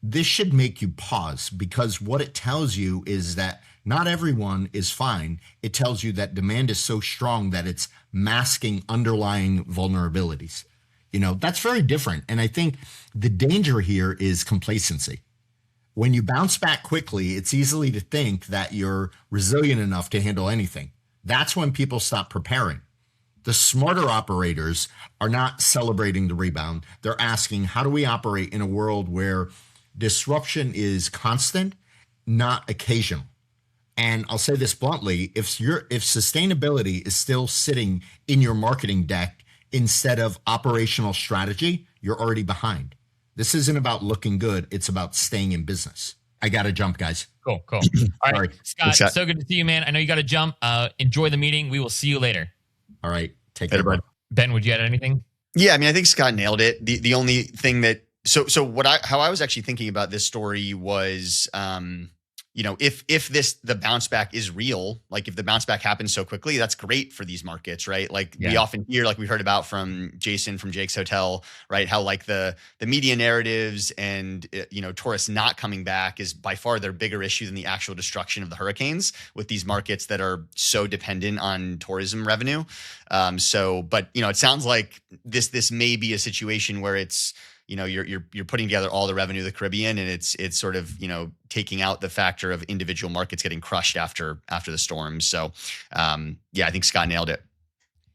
This should make you pause because what it tells you is that not everyone is fine. It tells you that demand is so strong that it's masking underlying vulnerabilities. That's very different. And I think the danger here is complacency. When you bounce back quickly, it's easy to think that you're resilient enough to handle anything. That's when people stop preparing. The smarter operators are not celebrating the rebound. They're asking, how do we operate in a world where disruption is constant, not occasional? And I'll say this bluntly, if sustainability is still sitting in your marketing deck instead of operational strategy, you're already behind. This isn't about looking good. It's about staying in business. I got to jump, guys. Cool. All right, Scott, so good to see you, man. I know you got to jump. Enjoy the meeting. We will see you later. All right. Take care, bud. Ben, would you add anything? Yeah, I mean, I think Scott nailed it. The only thing that how I was actually thinking about this story was, if the bounce back is real, like if the bounce back happens so quickly, that's great for these markets, right? Like we often hear, like we heard about from Jason from Jake's Hotel, right? How like the media narratives and tourists not coming back is by far their bigger issue than the actual destruction of the hurricanes with these markets that are so dependent on tourism revenue. But it sounds like this may be a situation where it's, you're putting together all the revenue of the Caribbean, and it's sort of taking out the factor of individual markets getting crushed after the storm. So I think Scott nailed it.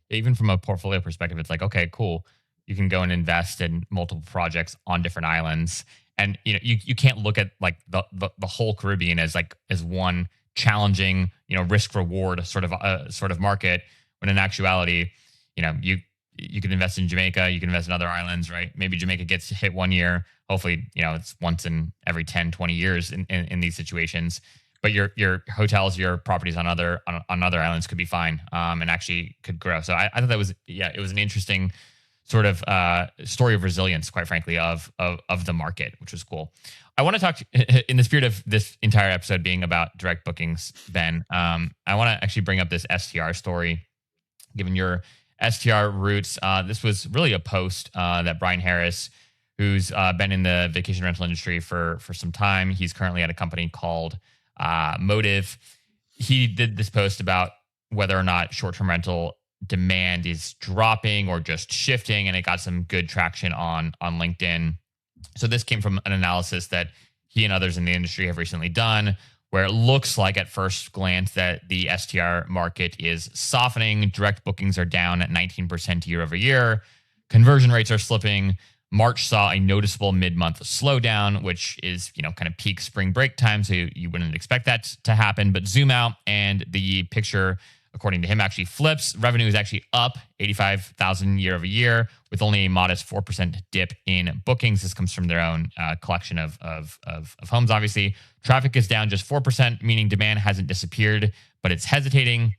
Even from a portfolio perspective, it's like, okay, cool. You can go and invest in multiple projects on different islands, and you can't look at like the whole Caribbean as one challenging risk reward sort of market, when in actuality, you can invest in Jamaica, you can invest in other islands, right? Maybe Jamaica gets hit one year. Hopefully, it's once in every 10, 20 years in these situations. But your hotels, your properties on other islands could be fine, and actually could grow. So I thought that was, it was an interesting sort of story of resilience, quite frankly, of the market, which was cool. I want to talk in the spirit of this entire episode being about direct bookings, Ben. I want to actually bring up this STR story, given your STR roots. This was really a post that Brian Harris, who's been in the vacation rental industry for some time. He's currently at a company called Motive. He did this post about whether or not short-term rental demand is dropping or just shifting, and it got some good traction on LinkedIn. So this came from an analysis that he and others in the industry have recently done, where it looks like at first glance that the STR market is softening. Direct bookings are down at 19% year over year. Conversion rates are slipping. March saw a noticeable mid-month slowdown, which is, kind of peak spring break time. So you wouldn't expect that to happen, but zoom out and the picture, according to him, actually flips. Revenue is actually up 85,000 year over year, with only a modest 4% dip in bookings. This comes from their own collection of homes, obviously. Traffic is down just 4%, meaning demand hasn't disappeared, but it's hesitating.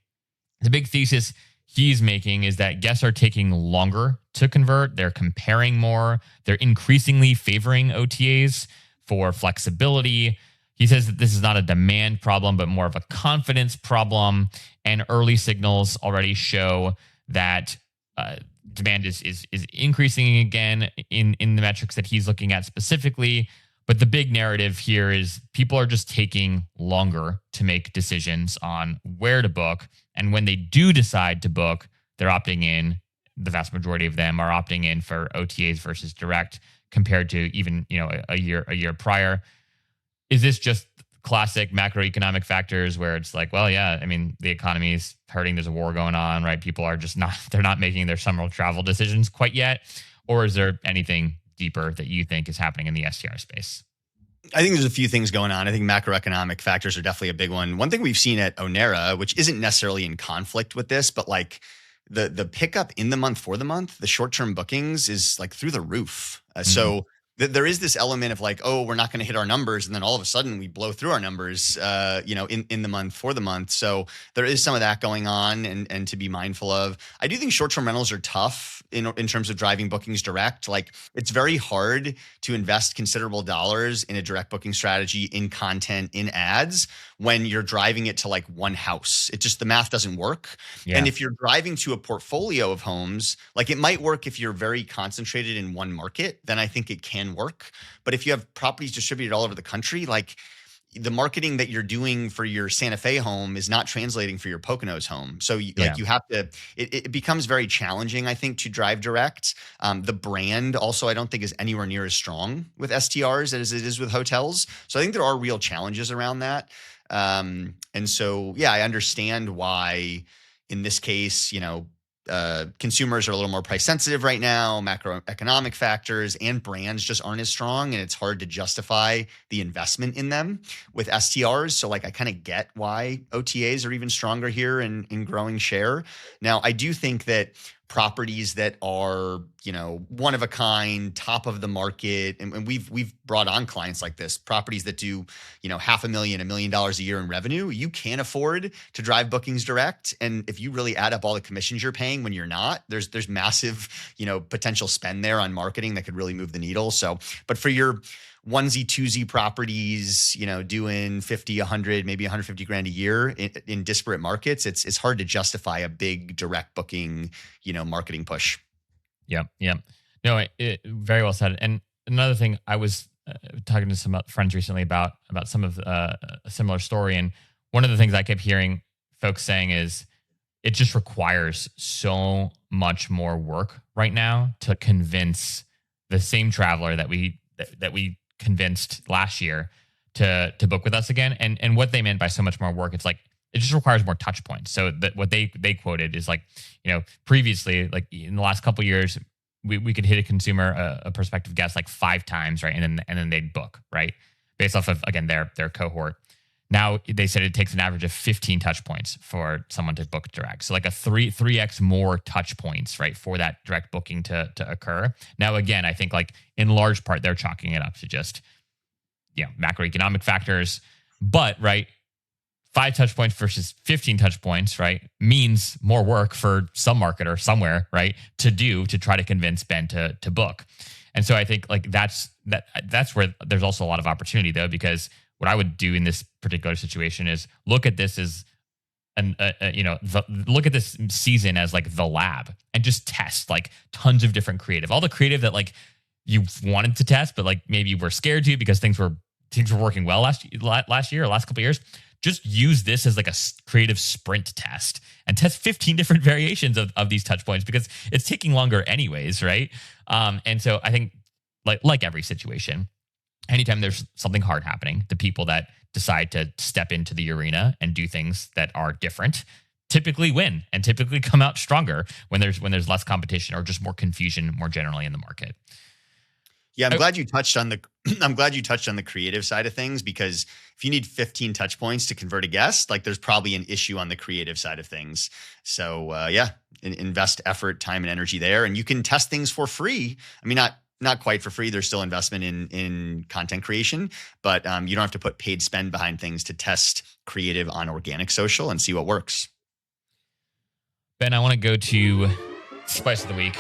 The big thesis he's making is that guests are taking longer to convert. They're comparing more. They're increasingly favoring OTAs for flexibility. He says that this is not a demand problem, but more of a confidence problem. And early signals already show that demand is increasing again in the metrics that he's looking at specifically. But the big narrative here is people are just taking longer to make decisions on where to book. And when they do decide to book, they're opting in. The vast majority of them are opting in for OTAs versus direct compared to even, a year prior. Is this just classic macroeconomic factors where it's like, well, yeah, I mean, the economy is hurting. There's a war going on, right? People are just they're not making their summer travel decisions quite yet. Or is there anything deeper that you think is happening in the STR space? I think there's a few things going on. I think macroeconomic factors are definitely a big one. One thing we've seen at Onera, which isn't necessarily in conflict with this, but like the pickup in the month for the month, the short-term bookings is like through the roof. So there is this element of like, oh, we're not going to hit our numbers. And then all of a sudden we blow through our numbers, in the month for the month. So there is some of that going on and to be mindful of. I do think short-term rentals are tough in terms of driving bookings direct. Like it's very hard to invest considerable dollars in a direct booking strategy, in content, in ads, when you're driving it to like one house. It just, the math doesn't work. Yeah. And if you're driving to a portfolio of homes, like it might work if you're very concentrated in one market, then I think it can work. But if you have properties distributed all over the country, like the marketing that you're doing for your Santa Fe home is not translating for your Poconos home. So you have to, it becomes very challenging, I think, to drive direct. The brand also, I don't think is anywhere near as strong with STRs as it is with hotels. So I think there are real challenges around that. And so, I understand why in this case, consumers are a little more price sensitive right now. Macroeconomic factors and brands just aren't as strong, and it's hard to justify the investment in them with STRs. So like, I kind of get why OTAs are even stronger here in growing share. Now, I do think that properties that are, one of a kind, top of the market, and we've brought on clients like this, properties that do, $500,000, $1 million a year in revenue, you can afford to drive bookings direct. And if you really add up all the commissions you're paying when you're not, there's massive, potential spend there on marketing that could really move the needle. So, but for your onesie, twosie properties, doing 50, 100, maybe 150 grand a year in disparate markets, it's hard to justify a big direct booking, marketing push. Yeah. No, it very well said. And another thing, I was talking to some friends recently about some of a similar story. And one of the things I kept hearing folks saying is it just requires so much more work right now to convince the same traveler that we convinced last year to book with us again. And what they meant by so much more work, it's like, it just requires more touch points. So that what they quoted is like, previously, like in the last couple of years, we could hit a consumer, a prospective guest like 5 times, right? And then they'd book, right? Based off of, again, their cohort. Now they said it takes an average of 15 touch points for someone to book direct. So like a 3x more touch points, right, for that direct booking to occur. Now, again, I think like in large part, they're chalking it up to just, macroeconomic factors. But, right, 5 touch points versus 15 touch points, right, means more work for some marketer somewhere, right, to try to convince Ben to book. And so I think like that's where there's also a lot of opportunity, though, because what I would do in this particular situation is look at this as look at this season as like the lab and just test like tons of different creative, all the creative that like you wanted to test, but like maybe you were scared to because things were working well last year or last couple of years. Just use this as like a creative sprint test and test 15 different variations of these touch points because it's taking longer anyways, right? And so I think like every situation, anytime there's something hard happening, the people that decide to step into the arena and do things that are different typically win and typically come out stronger when there's less competition or just more confusion more generally in the market. Yeah, I'm glad you touched on the creative side of things, because if you need 15 touch points to convert a guest, like there's probably an issue on the creative side of things. So invest effort, time, and energy there, and you can test things for free. I mean, not quite for free. There's still investment in content creation, but you don't have to put paid spend behind things to test creative on organic social and see what works. Ben, I want to go to Spice of the Week.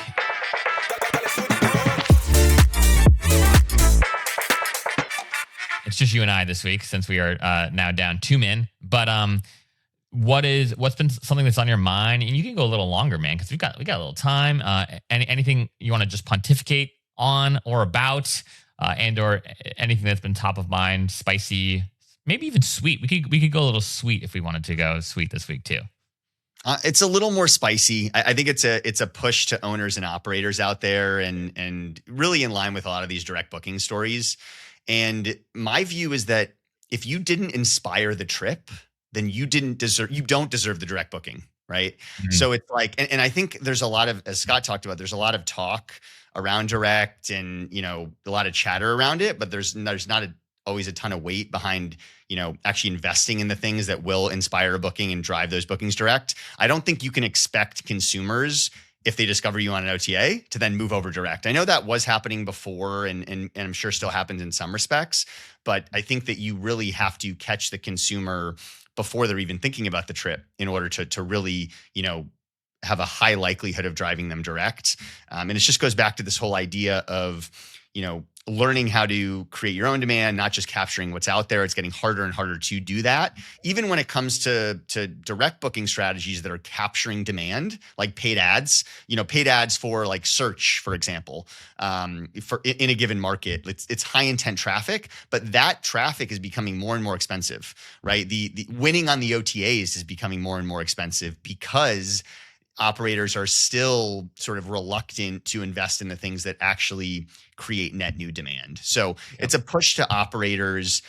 It's just you and I this week since we are now down 2 men. But what's been something that's on your mind? And you can go a little longer, man, because we got a little time. Anything you want to just pontificate on or about, and or anything that's been top of mind, spicy, maybe even sweet. We could go a little sweet if we wanted to go sweet this week too. It's a little more spicy. I think it's a push to owners and operators out there, and really in line with a lot of these direct booking stories. And my view is that if you didn't inspire the trip, then you don't deserve the direct booking, right? Mm-hmm. So it's like, and I think there's a lot of, as Scott talked about, there's a lot of talk around direct and, a lot of chatter around it, but there's not always a ton of weight behind, actually investing in the things that will inspire a booking and drive those bookings direct. I don't think you can expect consumers, if they discover you on an OTA, to then move over direct. I know that was happening before, and I'm sure still happens in some respects, but I think that you really have to catch the consumer before they're even thinking about the trip in order to really, have a high likelihood of driving them direct. And it just goes back to this whole idea of, learning how to create your own demand, not just capturing what's out there. It's getting harder and harder to do that. Even when it comes to direct booking strategies that are capturing demand, like paid ads, paid ads for like search, for example, in a given market, it's high intent traffic, but that traffic is becoming more and more expensive, right? The winning on the OTAs is becoming more and more expensive because operators are still sort of reluctant to invest in the things that actually create net new demand. So It's a push to operators.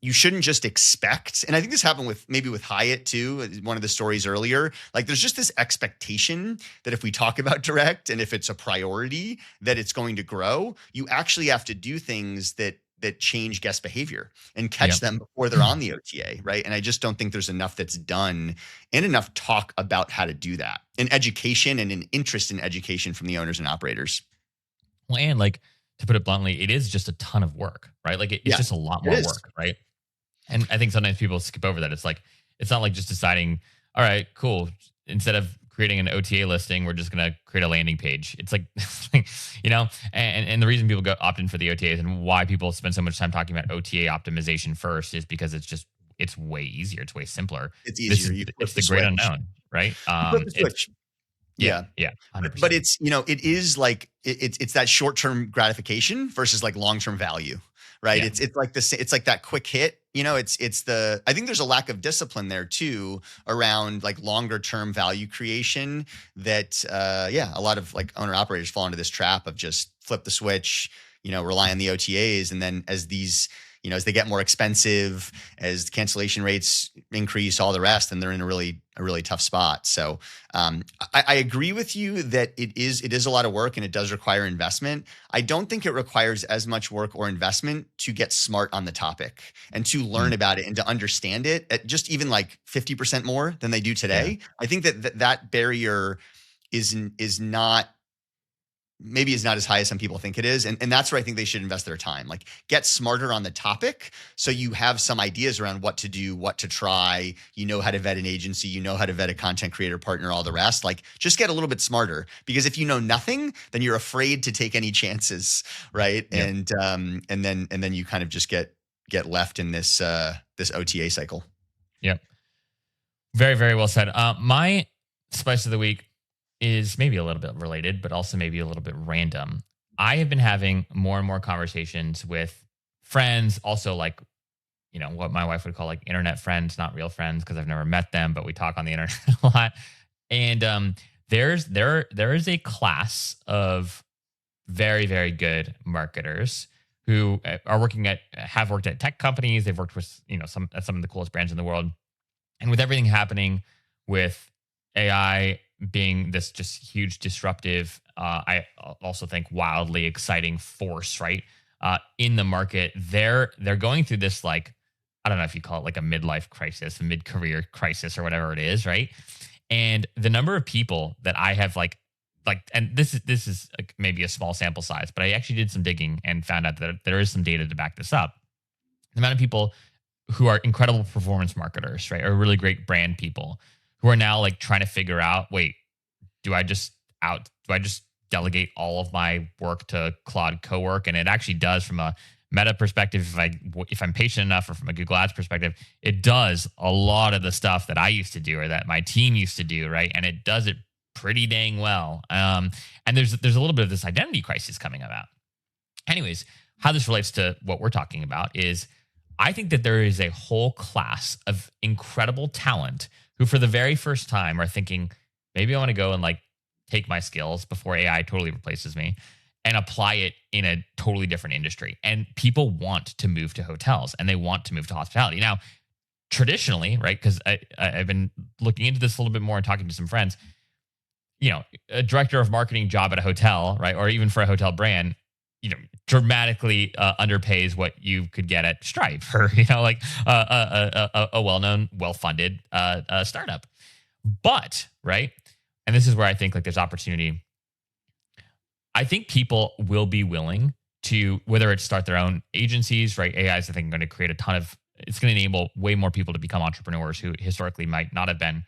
You shouldn't just expect, and I think this happened with Hyatt too, one of the stories earlier, like there's just this expectation that if we talk about direct and if it's a priority, that it's going to grow. You actually have to do things that change guest behavior and catch them before they're on the OTA, right? And I just don't think there's enough that's done and enough talk about how to do that, and education and an interest in education from the owners and operators. Well, and like, to put it bluntly, it is just a ton of work, right? Like it's just a lot more work, right? And I think sometimes people skip over that. It's like, it's not like just deciding, all right, cool. Instead of creating an OTA listing, we're just going to create a landing page. It's like, and the reason people opt in for the OTAs and why people spend so much time talking about OTA optimization first is because it's way easier. It's way simpler. It's easier. It's the great unknown, right? Yeah. 100%. But it's, it is like, it's that short-term gratification versus like long-term value, right? Yeah. It's like this, it's like that quick hit, I think there's a lack of discipline there too around like longer term value creation that, a lot of like owner operators fall into this trap of just flip the switch, rely on the OTAs. And then as these, as they get more expensive, as cancellation rates increase, all the rest, then they're in a really tough spot. So I agree with you that it is a lot of work and it does require investment. I don't think it requires as much work or investment to get smart on the topic and to learn about it and to understand it at just even like 50% more than they do today. Yeah. I think that barrier is not as high as some people think it is. And that's where I think they should invest their time. Like, get smarter on the topic so you have some ideas around what to do, what to try. How to vet an agency, how to vet a content creator partner, all the rest. Like, just get a little bit smarter, because if you know nothing, then you're afraid to take any chances, right? Yeah. And then you kind of just get left in this OTA cycle. Yep. Very, very well said. My spice of the week is maybe a little bit related, but also maybe a little bit random. I have been having more and more conversations with friends, also like, what my wife would call like internet friends, not real friends, because I've never met them, but we talk on the internet a lot. And there is a class of very, very good marketers who have worked at tech companies. They've worked with, some of the coolest brands in the world. And with everything happening with AI being this just huge disruptive, I also think wildly exciting force, right? In the market, they're going through this, like, I don't know if you call it like a midlife crisis, a mid-career crisis, or whatever it is, right? And the number of people that I have like, and this is like maybe a small sample size, but I actually did some digging and found out that there is some data to back this up. The amount of people who are incredible performance marketers, right, or really great brand people, who are now like trying to figure out, wait, do I just delegate all of my work to Claude Cowork? And it actually does, from a Meta perspective, if I'm patient enough, or from a Google Ads perspective, it does a lot of the stuff that I used to do, or that my team used to do, right? And it does it pretty dang well. And there's a little bit of this identity crisis coming about. Anyways, how this relates to what we're talking about is, I think that there is a whole class of incredible talent who, for the very first time, are thinking, maybe I want to go and like take my skills before AI totally replaces me and apply it in a totally different industry. And people want to move to hotels, and they want to move to hospitality. Now, traditionally, right, because I've been looking into this a little bit more and talking to some friends, a director of marketing job at a hotel, right, or even for a hotel brand, dramatically underpays what you could get at Stripe, or like a well-known, well-funded startup. But right, and this is where I think like there's opportunity. I think people will be willing to, whether it's start their own agencies, right? AI is, I think, going to create it's going to enable way more people to become entrepreneurs who historically might not have been.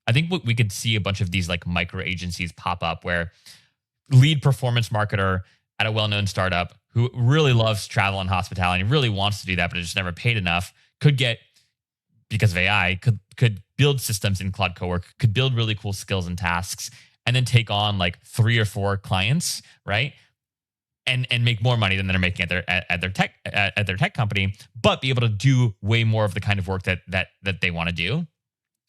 I think we could see a bunch of these like micro agencies pop up, where lead performance marketer at a well-known startup who really loves travel and hospitality and really wants to do that, but has just never paid enough, could get, because of AI, could build systems in Claude Cowork, could build really cool skills and tasks, and then take on like 3 or 4 clients, right? And make more money than they're making at their tech company, but be able to do way more of the kind of work that they want to do.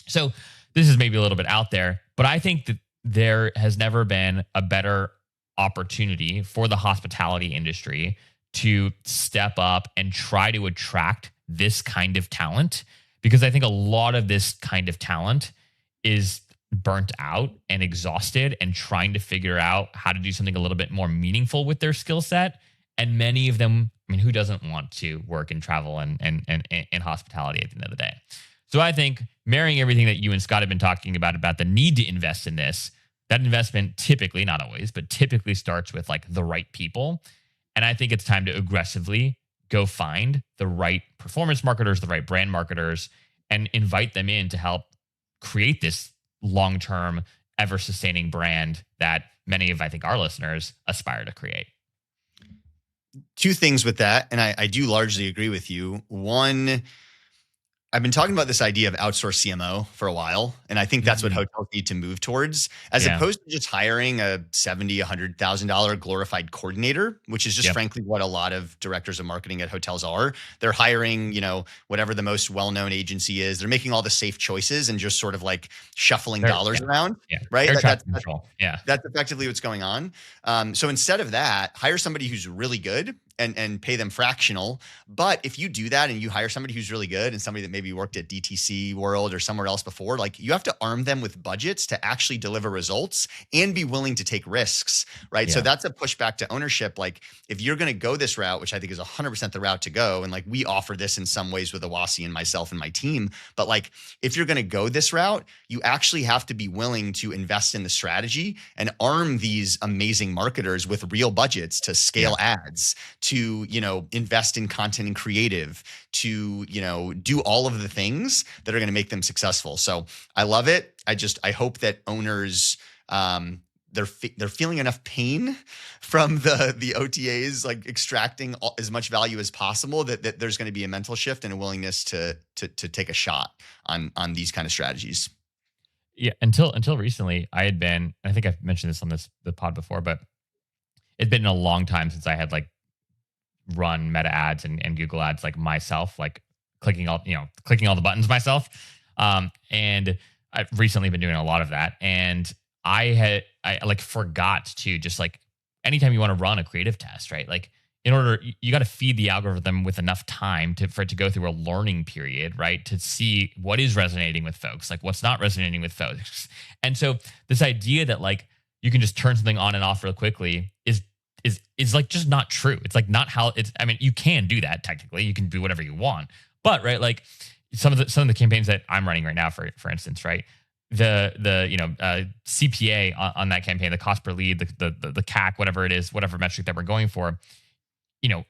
So this is maybe a little bit out there, but I think that there has never been a better opportunity for the hospitality industry to step up and try to attract this kind of talent, because I think a lot of this kind of talent is burnt out and exhausted and trying to figure out how to do something a little bit more meaningful with their skill set. And many of them, I mean, who doesn't want to work in travel and hospitality at the end of the day? So I think marrying everything that you and Scott have been talking about the need to invest in this, that investment typically, not always, but typically starts with like the right people. And I think it's time to aggressively go find the right performance marketers, the right brand marketers, and invite them in to help create this long-term, ever-sustaining brand that many of, I think, our listeners aspire to create. 2 things with that, and I do largely agree with you. One, I've been talking about this idea of outsourced CMO for a while, and I think that's what hotels need to move towards, as opposed to just hiring a $70,000, $100,000 glorified coordinator, which is just frankly what a lot of directors of marketing at hotels are. They're hiring, whatever the most well-known agency is. They're making all the safe choices and just sort of like shuffling dollars around, right? That's effectively what's going on. So instead of that, hire somebody who's really good and pay them fractional. But if you do that and you hire somebody who's really good and somebody that maybe worked at DTC World or somewhere else before, like you have to arm them with budgets to actually deliver results and be willing to take risks, right? So that's a pushback to ownership. Like if you're going to go this route, which I think is 100% the route to go, and like we offer this in some ways with Awasi and myself and my team, but like if you're going to go this route, you actually have to be willing to invest in the strategy and arm these amazing marketers with real budgets to scale ads, to, invest in content and creative, to, do all of the things that are going to make them successful. So I love it. I hope that owners, they're feeling enough pain from the OTAs, like extracting as much value as possible, that there's going to be a mental shift and a willingness to take a shot on these kind of strategies. Yeah. Until recently, I had been, I think I've mentioned this on the pod before, but it'd been a long time since I had like run Meta ads and Google ads like myself, like clicking all the buttons myself. And I've recently been doing a lot of that. And I like forgot to just like, anytime you want to run a creative test, right? Like in order, you got to feed the algorithm with enough time for it to go through a learning period, right? To see what is resonating with folks, like what's not resonating with folks. And so this idea that like you can just turn something on and off real quickly is like just not true. It's like not how it's, I mean, you can do that technically. You can do whatever you want. But right, like some of the campaigns that I'm running right now, for instance, right? The CPA on that campaign, the cost per lead, the CAC, whatever it is, whatever metric that we're going for,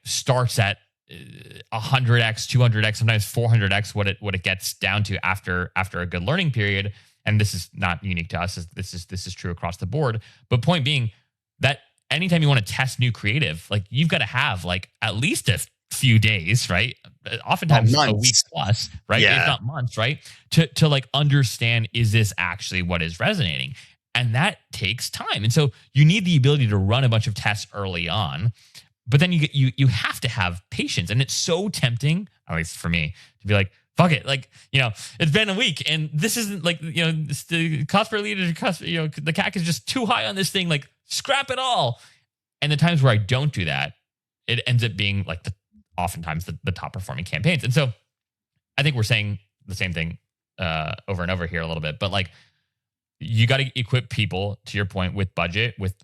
starts at 100x, 200x, sometimes 400x what it gets down to after a good learning period. And this is not unique to us. This is true across the board. But point being that anytime you want to test new creative, like you've got to have like at least a few days, right? Oftentimes a week plus, right? Yeah. If not months, right? To like understand, is this actually what is resonating? And that takes time. And so you need the ability to run a bunch of tests early on, but then you have to have patience. And it's so tempting, at least for me, to be like, fuck it. Like, it's been a week and this isn't like, the cost per lead, the CAC is just too high on this thing. Like scrap it all. And the times where I don't do that, it ends up being like oftentimes the top performing campaigns. And so I think we're saying the same thing over and over here a little bit, but like you got to equip people, to your point, with budget, with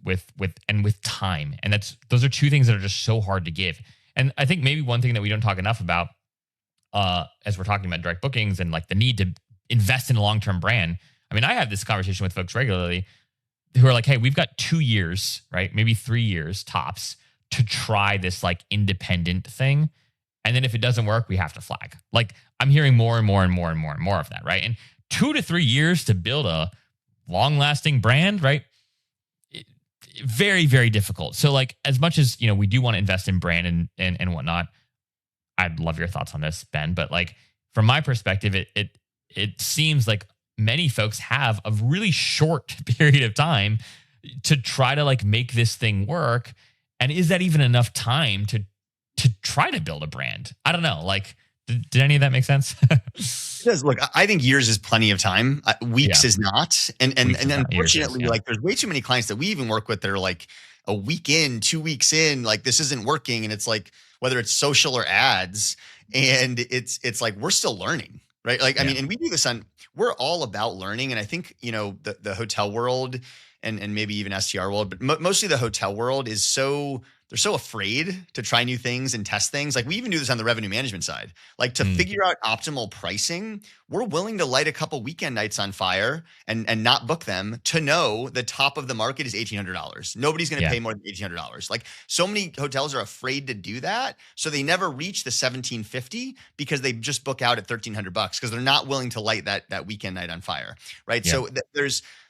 time. And those are two things that are just so hard to give. And I think maybe one thing that we don't talk enough about as we're talking about direct bookings and like the need to invest in a long-term brand. I mean, I have this conversation with folks regularly who are like, hey, we've got 2 years, right? Maybe 3 years tops to try this like independent thing. And then if it doesn't work, we have to flag. Like I'm hearing more and more and more and more and more of that, right? And 2 to 3 years to build a long-lasting brand, right? Very, very difficult. So like as much as, we do want to invest in brand and whatnot, I'd love your thoughts on this, Ben. But like from my perspective, it seems like many folks have a really short period of time to try to like make this thing work. And is that even enough time to try to build a brand? I don't know. Like, did any of that make sense? It does. Look, I think years is plenty of time. Weeks is not. And unfortunately, like there's way too many clients that we even work with that are like a week in, 2 weeks in, like this isn't working. And it's like, whether it's social or ads, and it's like, we're still learning, right? Like, I mean, and we do this we're all about learning. And I think, the hotel world and maybe even STR world, but mostly the hotel world they're so afraid to try new things and test things. Like we even do this on the revenue management side, like to figure out optimal pricing. We're willing to light a couple weekend nights on fire and not book them to know the top of the market is $1,800. Nobody's going to pay more than $1,800. Like so many hotels are afraid to do that. So they never reach the $1,750 because they just book out at $1,300 because they're not willing to light that weekend night on fire. Right. Yeah. So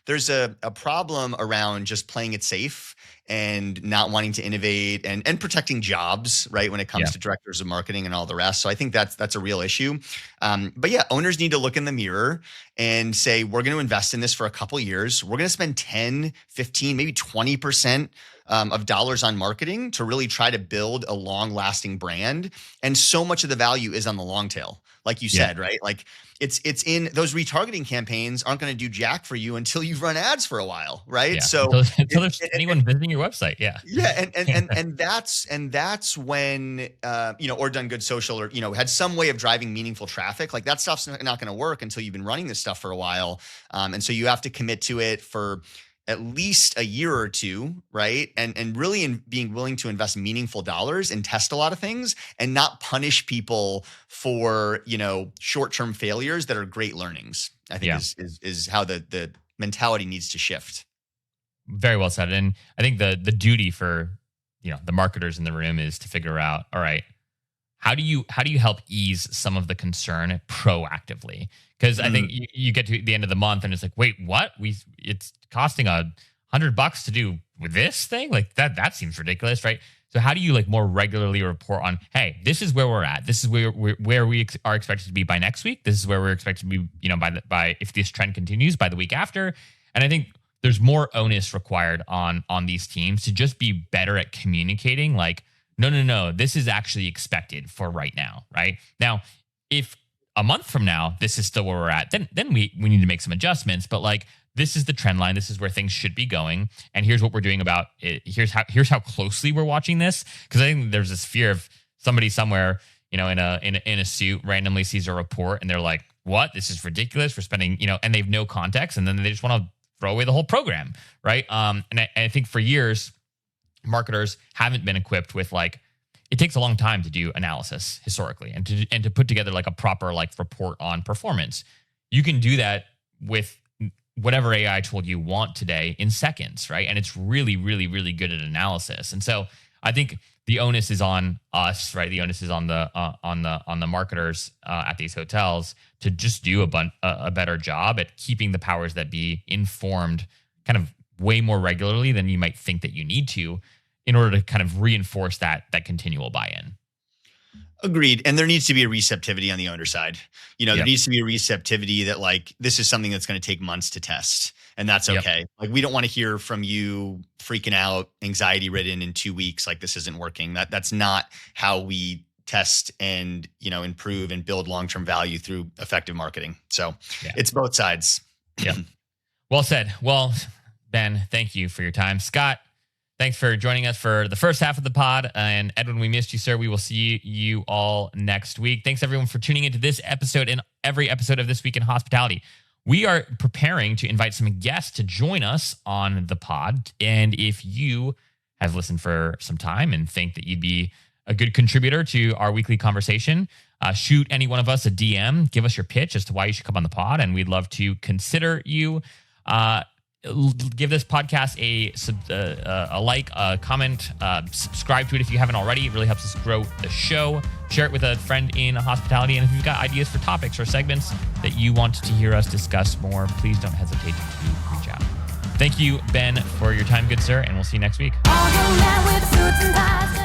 there's a problem around just playing it safe and not wanting to innovate and protecting jobs, right? When it comes to directors of marketing and all the rest. So I think that's a real issue. But yeah, owners need to look in the mirror and say, we're going to invest in this for a couple of years. We're going to spend 10, 15, maybe 20% of dollars on marketing to really try to build a long lasting brand. And so much of the value is on the long tail. like you said, right? Like it's in those retargeting campaigns aren't going to do jack for you until you've run ads for a while, right? Yeah. So until there's anyone visiting your website. Yeah. Yeah. And that's when, or done good social or, had some way of driving meaningful traffic. Like that stuff's not going to work until you've been running this stuff for a while. And so you have to commit to it for at least a year or two, right? And really being willing to invest meaningful dollars and test a lot of things and not punish people for, short-term failures that are great learnings, I think is how the mentality needs to shift. Very well said. And I think the duty for, the marketers in the room is to figure out, all right, how do you help ease some of the concern proactively? Because I think you get to the end of the month and it's like, wait, what? It's costing $100 to do with this thing? Like that seems ridiculous, right? So how do you like more regularly report on, hey, this is where we're at. This is where we are expected to be by next week. This is where we're expected to be, by if this trend continues by the week after. And I think there's more onus required on these teams to just be better at communicating like, no, this is actually expected for right now, right? Now, if a month from now, this is still where we're at, then we need to make some adjustments. But like, this is the trend line. This is where things should be going. And here's what we're doing about it. Here's how closely we're watching this. Because I think there's this fear of somebody somewhere, in a suit randomly sees a report and they're like, what? This is ridiculous. We're spending, and they have no context. And then they just want to throw away the whole program, right? And I think for years, marketers haven't been equipped with like, it takes a long time to do analysis historically and to put together like a proper like report on performance. You can do that with whatever AI tool you want today in seconds, right? And it's really, really, really good at analysis. And so I think the onus is on us, right? The onus is on the marketers at these hotels to just do a better job at keeping the powers that be informed kind of way more regularly than you might think that you need to in order to kind of reinforce that continual buy-in. Agreed. And there needs to be a receptivity on the owner side. There needs to be a receptivity that like, this is something that's going to take months to test. And that's okay. Yep. Like, we don't want to hear from you freaking out, anxiety ridden in 2 weeks. Like, this isn't working. That's not how we test and, improve and build long-term value through effective marketing. So it's both sides. Yeah. Well said. Well, Ben, thank you for your time. Scott, thanks for joining us for the first half of the pod. And Edwin, we missed you, sir. We will see you all next week. Thanks, everyone, for tuning into this episode and every episode of This Week in Hospitality. We are preparing to invite some guests to join us on the pod. And if you have listened for some time and think that you'd be a good contributor to our weekly conversation, shoot any one of us a DM, give us your pitch as to why you should come on the pod, and we'd love to consider you. Give this podcast a like, a comment, subscribe to it if you haven't already. It really helps us grow the show. Share it with a friend in hospitality. And if you've got ideas for topics or segments that you want to hear us discuss more, please don't hesitate to reach out. Thank you, Ben, for your time, good sir, and we'll see you next week.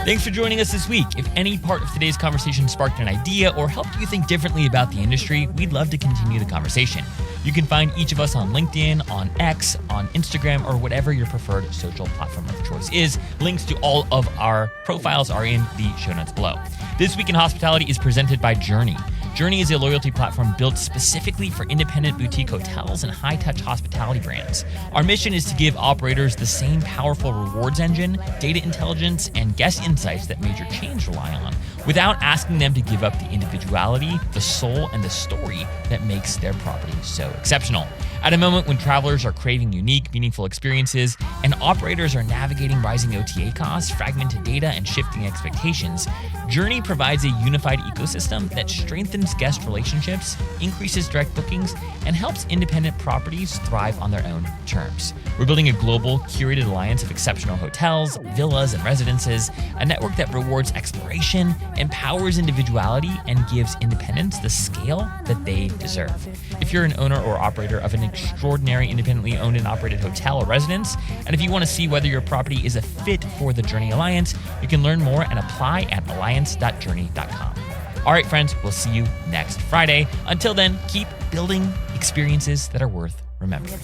Thanks for joining us this week. If any part of today's conversation sparked an idea or helped you think differently about the industry, we'd love to continue the conversation. You can find each of us on LinkedIn, on X, on Instagram, or whatever your preferred social platform of choice is. Links to all of our profiles are in the show notes below. This Week in Hospitality is presented by Journey. Journey is a loyalty platform built specifically for independent boutique hotels and high-touch hospitality brands. Our mission is to give operators the same powerful rewards engine, data intelligence, and guest insights that major chains rely on, without asking them to give up the individuality, the soul, and the story that makes their property so exceptional. At a moment when travelers are craving unique, meaningful experiences, and operators are navigating rising OTA costs, fragmented data, and shifting expectations, Journey provides a unified ecosystem that strengthens guest relationships, increases direct bookings, and helps independent properties thrive on their own terms. We're building a global, curated alliance of exceptional hotels, villas, and residences, a network that rewards exploration, empowers individuality, and gives independents the scale that they deserve. If you're an owner or operator of an extraordinary independently owned and operated hotel or residence, and if you want to see whether your property is a fit for the Journey Alliance, you can learn more and apply at alliance.journey.com. All right, friends, we'll see you next Friday. Until then, keep building experiences that are worth remembering.